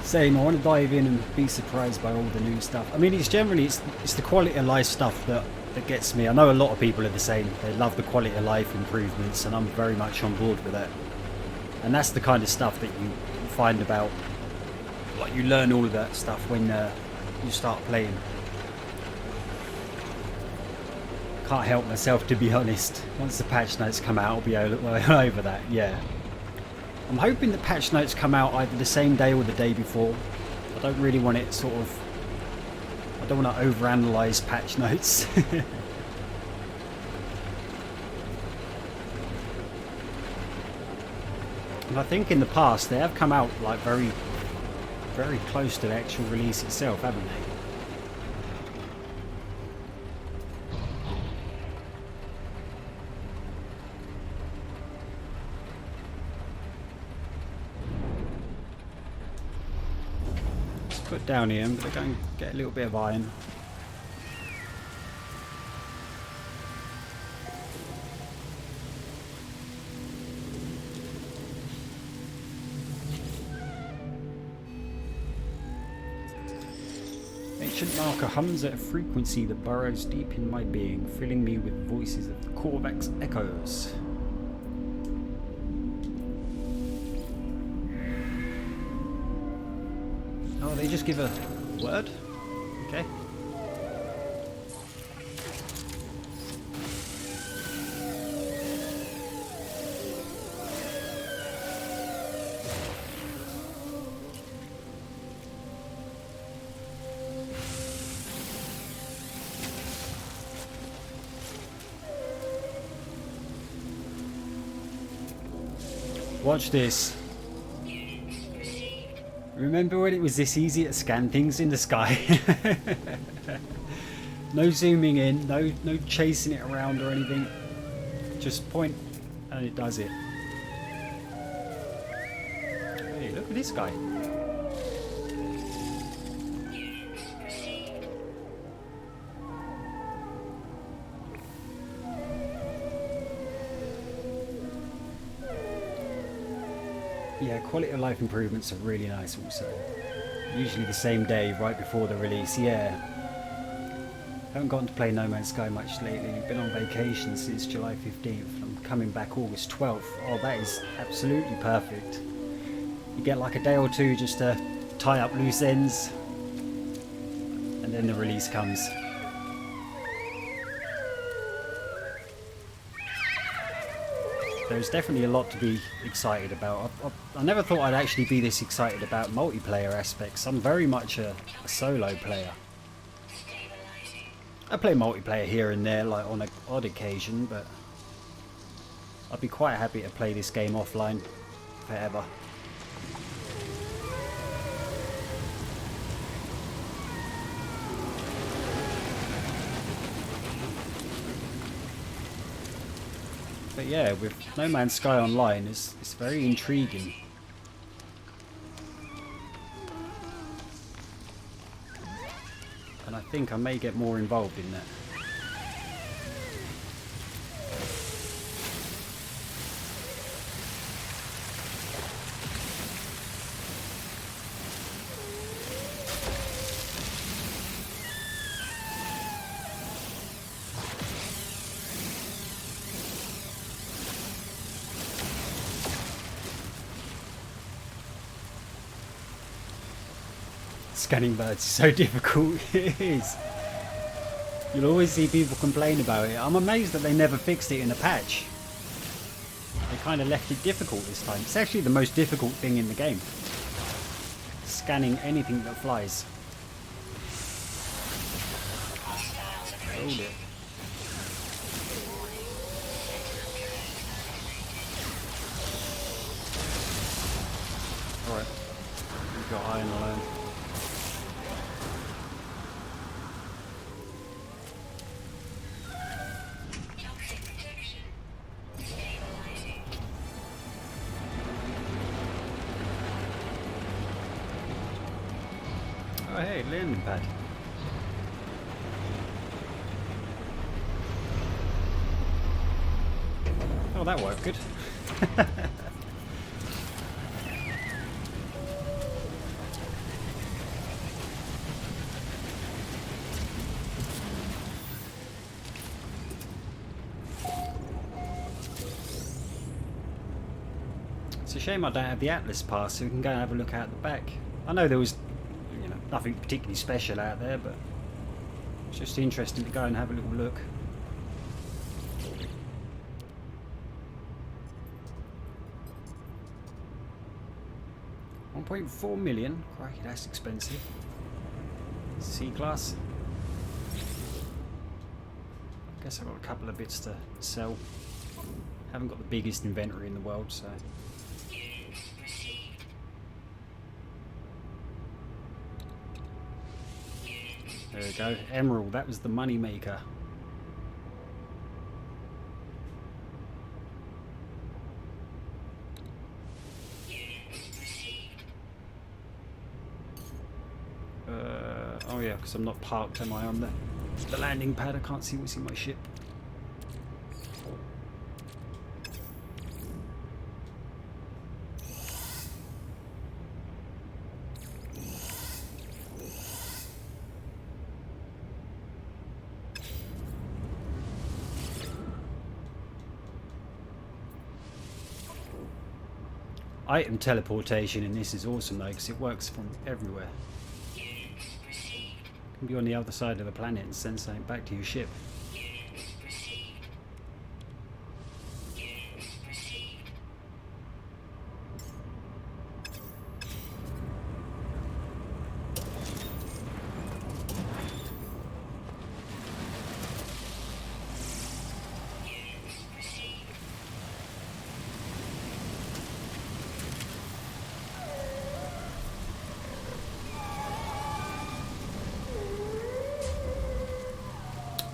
Same, I want to dive in and be surprised by all the new stuff. I mean, it's generally it's the quality of life stuff that gets me. I know a lot of people are the same. They love the quality of life improvements, and I'm very much on board with that. And that's the kind of stuff that you find about. Like you learn all of that stuff when you start playing. Can't help myself, to be honest. Once the patch notes come out, I'll be all over that. Yeah. I'm hoping the patch notes come out either the same day or the day before. I don't really want it sort of. I don't want to overanalyze patch notes. And I think in the past they have come out like very close to the actual release itself, haven't they? Let's put down here. I'm going to go and get a little bit of iron. Ancient marker hums at a frequency that burrows deep in my being, filling me with voices of the Korvax echoes. Oh, they just give a word? Okay. Watch this. Remember when it was this easy to scan things in the sky? No zooming in, no chasing it around or anything. Just point and it does it. Hey, look at this guy. Yeah, quality of life improvements are really nice also. Usually the same day, right before the release. Yeah. Haven't gotten to play No Man's Sky much lately. Been on vacation since July 15th. I'm coming back August 12th. Oh, that is absolutely perfect. You get like a day or two just to tie up loose ends. And then the release comes. There's definitely a lot to be excited about. I never thought I'd actually be this excited about multiplayer aspects. I'm very much a solo player. I play multiplayer here and there, like on an odd occasion, but I'd be quite happy to play this game offline forever. But yeah, with No Man's Sky Online, it's very intriguing. And I think I may get more involved in that. Scanning birds is so difficult. It is. You'll always see people complain about it. I'm amazed that they never fixed it in a patch. They kind of left it difficult this time. It's actually the most difficult thing in the game. Scanning anything that flies. Hold it. Alright. We've got iron alone. Oh hey, landing pad. Oh, that worked good. It's a shame I don't have the Atlas pass, so we can go and have a look out the back. I know there was, you know, nothing particularly special out there, but it's just interesting to go and have a little look. $1.4 million. Crikey, that's expensive. C-class. Guess I've got a couple of bits to sell. Haven't got the biggest inventory in the world, so. There we go. Emerald, that was the money maker. Oh yeah, because I'm not parked, am I, on the landing pad? I can't see what's in my ship. Item teleportation in this is awesome though, because it works from everywhere. You can be on the other side of the planet and send something back to your ship.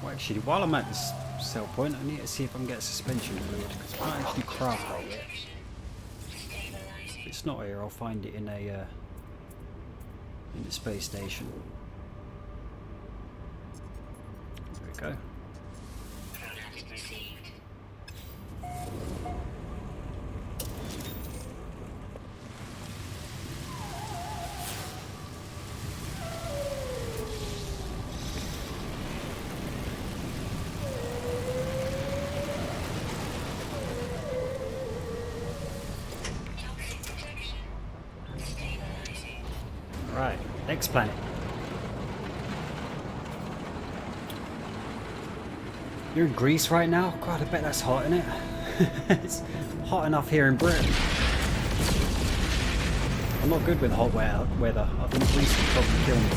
Actually, while I'm at this sell point, I need to see if I can get a suspension fluid, because I can't actually craft that yet. If it's not here, I'll find it in a in the space station. There we go. next planet. You're in Greece right now? God, I bet that's hot, isn't it? It's hot enough here in Britain. I'm not good with hot weather. I think Greece would probably kill me.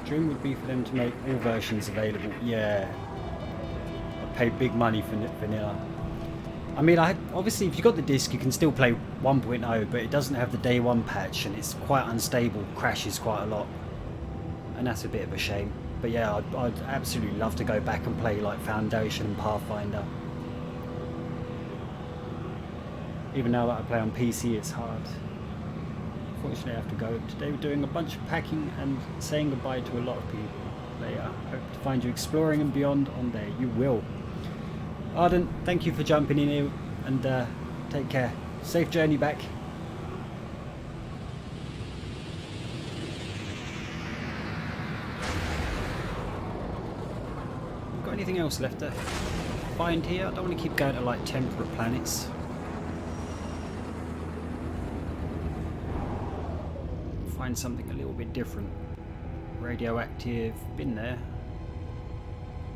Dream would be for them to make all versions available. Yeah. I paid big money for vanilla. I mean, obviously if you got the disc you can still play 1.0, but it doesn't have the day one patch and it's quite unstable, crashes quite a lot. And that's a bit of a shame. But yeah, I'd absolutely love to go back and play like Foundation and Pathfinder. Even now that I play on PC, it's hard. Unfortunately, I have to go. Today we're doing a bunch of packing and saying goodbye to a lot of people. Later, hope to find you exploring and beyond on there. You will. Arden, thank you for jumping in here and take care. Safe journey back. Got anything else left to find here? I don't want to keep going to like temperate planets. Find something a little bit different. Radioactive, been there.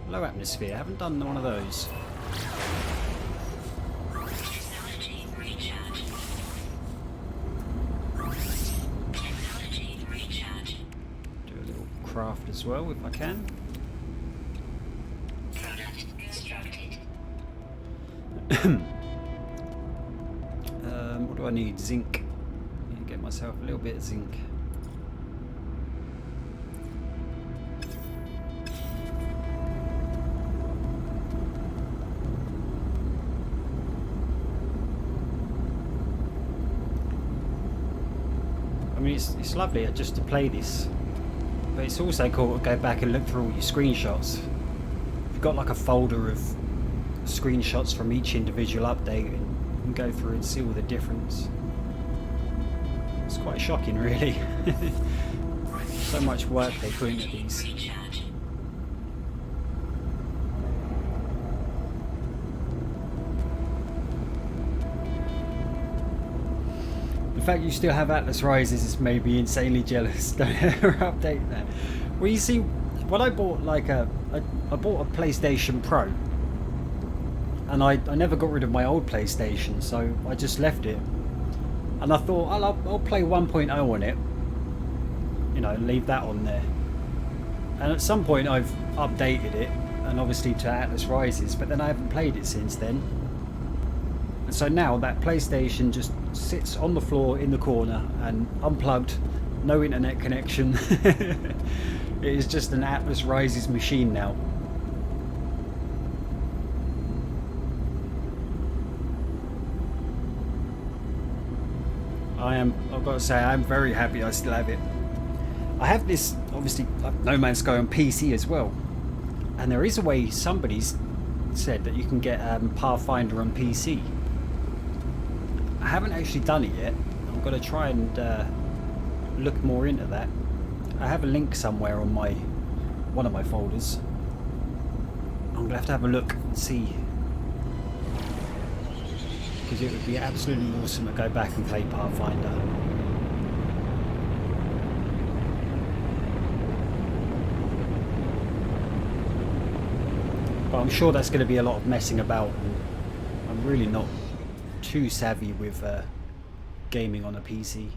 Low atmosphere, haven't done one of those. Technology recharge. Technology recharge. Do a little craft as well if I can. Product constructed. What do I need? Zinc. I need to get myself a little bit of zinc. I mean, it's lovely just to play this, but it's also cool to go back and look through all your screenshots. You've got like a folder of screenshots from each individual update and go through and see all the difference. It's quite shocking, really. So much work they put into these. Recharge. The fact you still have Atlas Rises has made me insanely jealous. Don't ever update that. Well, you see, when I bought like I bought a PlayStation Pro, and I never got rid of my old PlayStation, so I just left it. And I thought I'll play 1.0 on it, you know, and leave that on there. And at some point I've updated it, and obviously to Atlas Rises, but then I haven't played it since then. And so now that PlayStation just sits on the floor in the corner and unplugged, no internet connection. It is just an Atlas Rises machine now. I've got to say, I'm very happy I still have it. I have this, obviously, No Man's Sky on PC as well. And there is a way, somebody's said that you can get Pathfinder on PC. I haven't actually done it yet. I'm going to try and look more into that. I have a link somewhere on one of my folders. I'm going to have a look and see. Because it would be absolutely awesome to go back and play Pathfinder. But I'm sure that's going to be a lot of messing about, and I'm really not too savvy with gaming on a PC.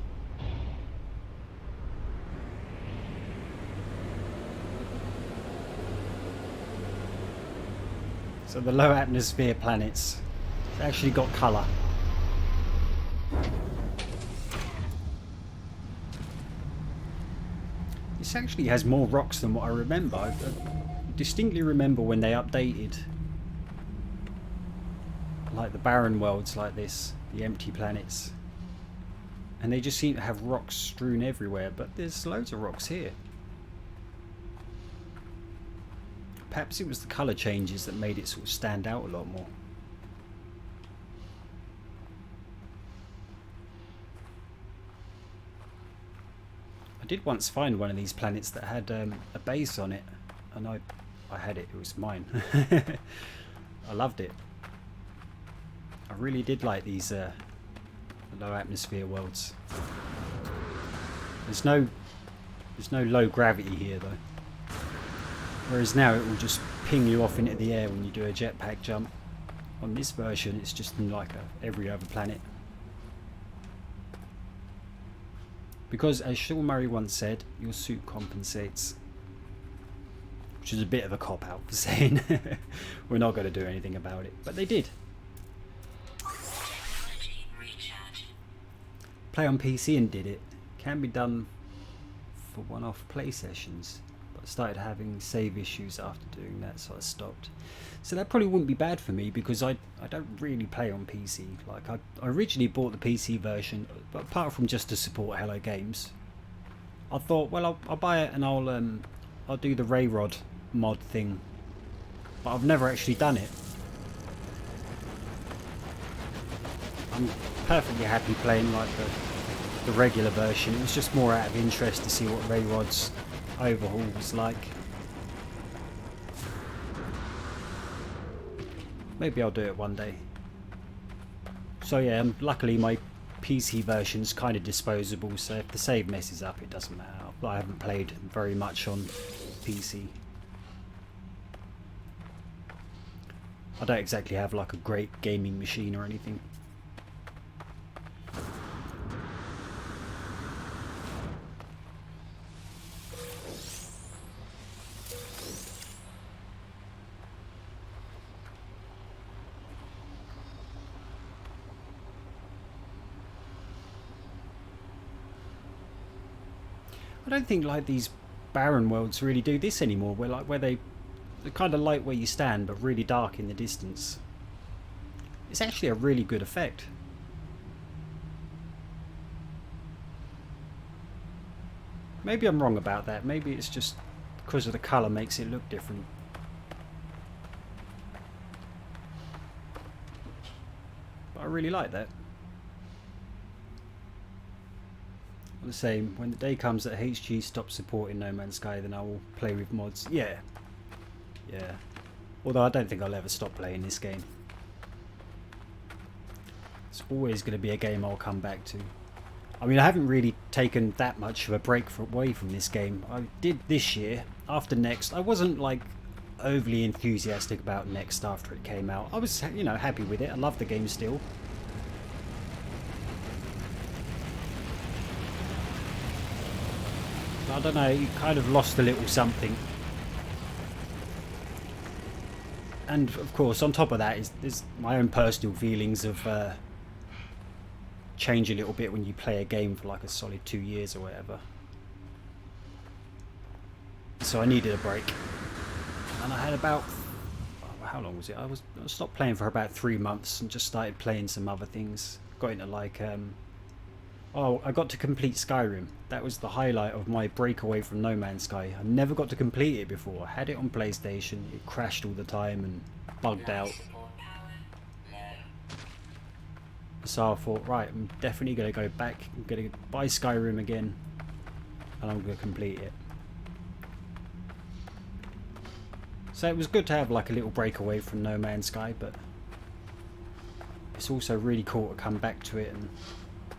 So the low atmosphere planets actually got colour. This actually has more rocks than what I remember. I distinctly remember when they updated, like the barren worlds like this, the empty planets, and they just seem to have rocks strewn everywhere, but there's loads of rocks here. Perhaps it was the colour changes that made it sort of stand out a lot more. I did once find one of these planets that had a base on it, and I I had it. It was mine. I loved it. I really did like these low atmosphere worlds. There's no low gravity here though. Whereas now it will just ping you off into the air when you do a jetpack jump. On this version, it's just like every other planet. Because, as Sean Murray once said, your suit compensates. Which is a bit of a cop-out for saying we're not going to do anything about it. But they did. Technology recharge. Play on PC and did it. Can be done for one-off play sessions. But I started having save issues after doing that, so I stopped. So that probably wouldn't be bad for me because I don't really play on PC. Like I originally bought the PC version, but apart from just to support Hello Games, I thought, well, I'll buy it and I'll do the Rayrod mod thing. But I've never actually done it. I'm perfectly happy playing like the regular version. It was just more out of interest to see what Rayrod's overhaul was like. Maybe I'll do it one day. So yeah, luckily my PC version's kind of disposable, so if the save messes up, it doesn't matter. I haven't played very much on PC. I don't exactly have like a great gaming machine or anything. I don't think like these barren worlds really do this anymore. Where they're kind of light where you stand, but really dark in the distance. It's actually a really good effect. Maybe I'm wrong about that. Maybe it's just because of the colour makes it look different. But I really like that. The same, when the day comes that HG stops supporting No Man's Sky, then I will play with mods. Yeah. Although I don't think I'll ever stop playing this game. It's always going to be a game I'll come back to. I mean, I haven't really taken that much of a break away from this game. I did this year. After Next, I wasn't like overly enthusiastic about Next after it came out. I was, you know, happy with it. I love the game still. I don't know, you kind of lost a little something. And of course, on top of that is my own personal feelings of change a little bit when you play a game for like a solid 2 years or whatever. So I needed a break. And I had about, how long was it? I stopped playing for about 3 months and just started playing some other things. Got into like I got to complete Skyrim. That was the highlight of my break away from No Man's Sky. I never got to complete it before. I had it on PlayStation. It crashed all the time and bugged out. Support power low. So I thought, right, I'm definitely going to go back. I'm going to buy Skyrim again. And I'm going to complete it. So it was good to have like a little break away from No Man's Sky, but it's also really cool to come back to it and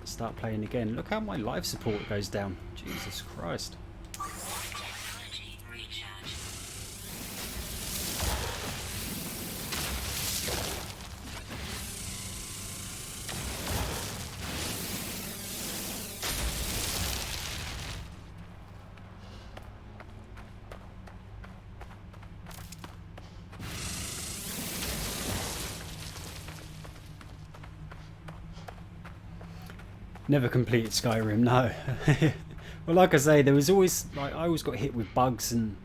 start playing again. Look how my life support goes down. Jesus Christ. Technology recharge. Never completed Skyrim, no. Well, like I say, there was always, like, I always got hit with bugs and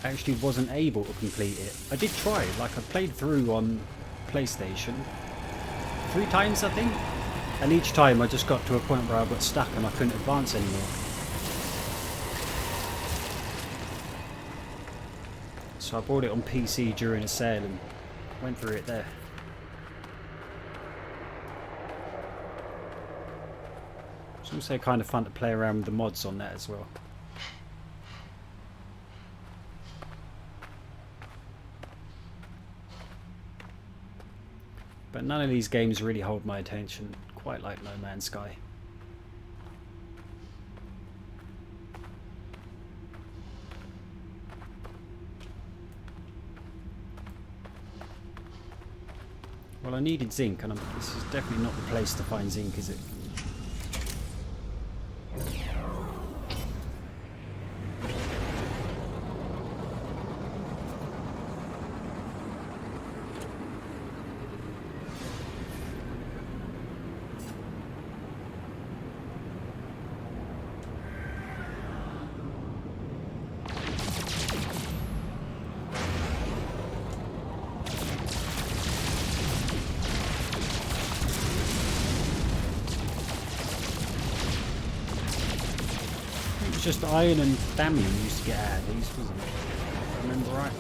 actually wasn't able to complete it. I did try, like I played through on PlayStation 3 times, I think, and each time I just got to a point where I got stuck and I couldn't advance anymore. So I bought it on PC during a sale and went through it there. It's also kind of fun to play around with the mods on that as well. But none of these games really hold my attention, quite like No Man's Sky. Well, I needed zinc, and this is definitely not the place to find zinc, is it? Just iron and Damian used to get out of these, wasn't it? If I remember right.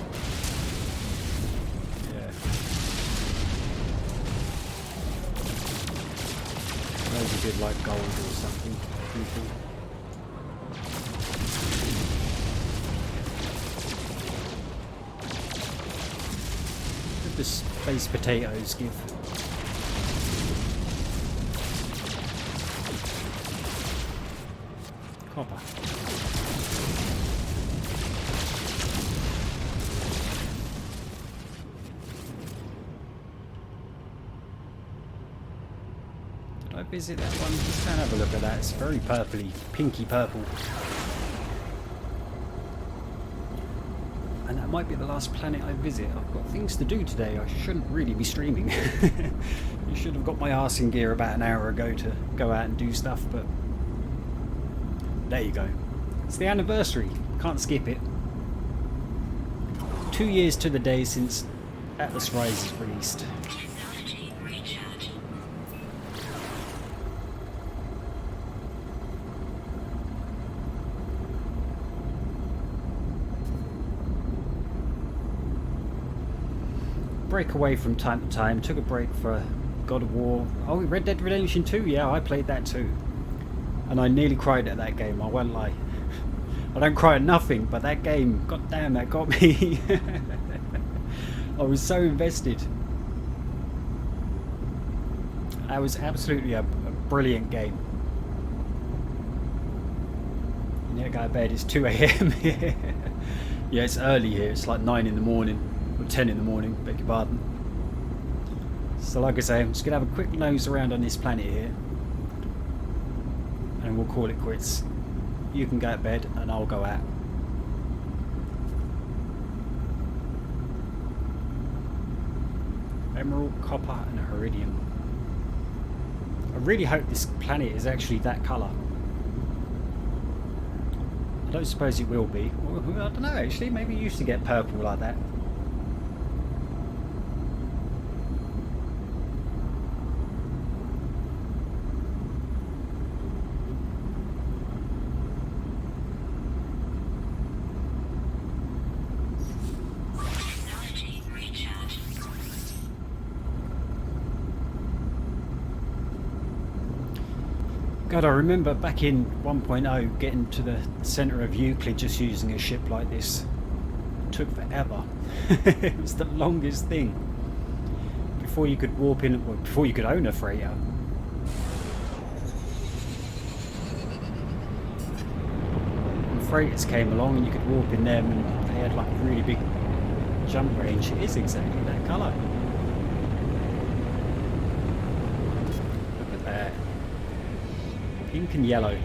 Yeah. Those are good, like gold or something. What did the space potatoes give? Copper. Did I visit that one? Just go and have a look at that. It's very purpley, pinky purple. And that might be the last planet I visit. I've got things to do today. I shouldn't really be streaming. You should have got my arse in gear about an hour ago to go out and do stuff, but there you go. It's the anniversary. Can't skip it. 2 years to the day since Atlas Rise is released. Technology recharge. Break away from time to time. Took a break for God of War. Oh, Red Dead Redemption 2. Yeah, I played that too. And I nearly cried at that game, I won't lie. I don't cry at nothing, but that game, god damn, that got me. I was so invested. That was absolutely a brilliant game. You need to go to bed, it's 2 AM here. Yeah, it's early here, it's like 9 in the morning, or 10 in the morning, beg your pardon. So like I say, I'm just going to have a quick nose around on this planet here. And we'll call it quits. You can go to bed and I'll go out. Emerald, copper and iridium. I really hope this planet is actually that colour. I don't suppose it will be. Well, I don't know actually, maybe it used to get purple like that. God, I remember back in 1.0 getting to the centre of Euclid just using a ship like this. It took forever. It was the longest thing. Before you could warp in, well, before you could own a freighter. And freighters came along and you could warp in them and they had like a really big jump range. It is exactly that colour. Look at that. Pink and yellow.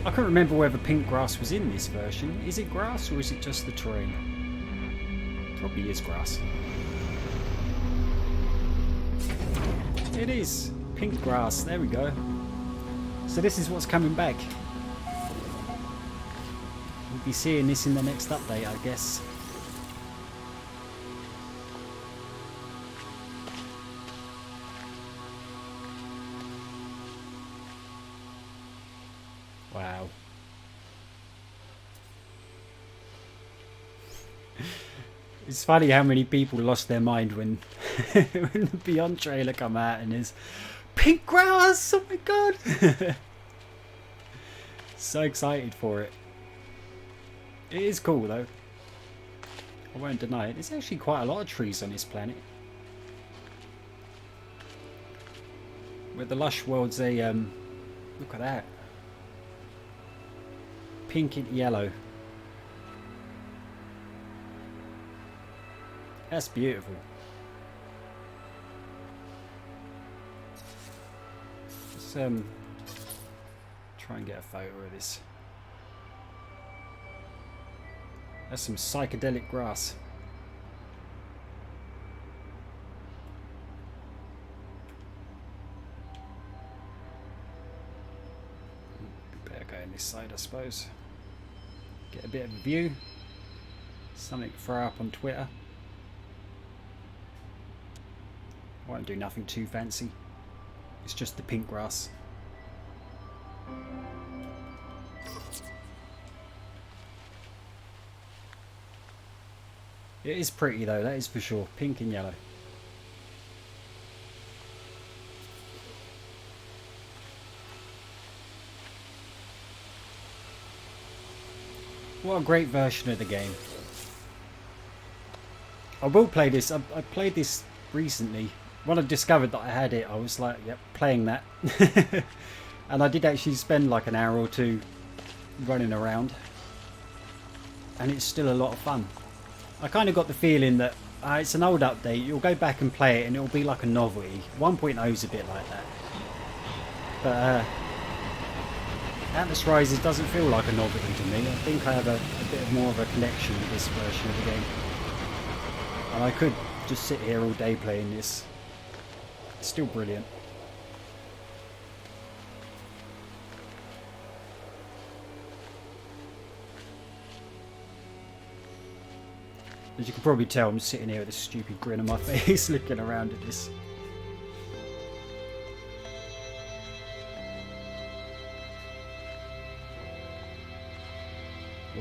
I can't remember whether pink grass was in this version. Is it grass or is it just the terrain? Probably is grass. It is. Pink grass. There we go. So this is what's coming back. We'll be seeing this in the next update, I guess. Wow. It's funny how many people lost their mind when, when the Beyond trailer come out and there's pink grass! Oh my god! So excited for it. It is cool though. I won't deny it. There's actually quite a lot of trees on this planet. With the Lush World's a look at that. Pink and yellow. That's beautiful. Let's try and get a photo of this. That's some psychedelic grass. Better go in this side, I suppose. Get a bit of a view. Something to throw up on Twitter. Won't do nothing too fancy. It's just the pink grass. It is pretty though, that is for sure. Pink and yellow. What a great version of the game. I will play this. I played this recently. When I discovered that I had it, I was like, yep, playing that. And I did actually spend like an hour or two running around. And it's still a lot of fun. I kind of got the feeling that it's an old update. You'll go back and play it and it'll be like a novelty. 1.0 is a bit like that. But Atlas Rises doesn't feel like a novelty to me. I think I have a bit more of a connection with this version of the game. And I could just sit here all day playing this. It's still brilliant. As you can probably tell, I'm sitting here with a stupid grin on my face looking around at this.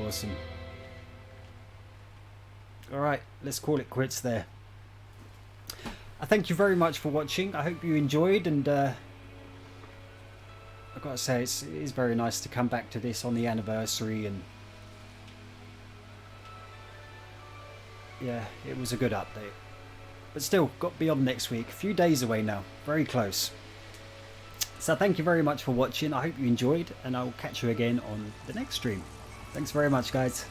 Awesome. Alright, let's call it quits there. I thank you very much for watching. I hope you enjoyed, and I've got to say it is very nice to come back to this on the anniversary, and yeah, it was a good update. But still, got beyond next week. A few days away now. Very close. So thank you very much for watching. I hope you enjoyed, and I'll catch you again on the next stream. Thanks very much, guys.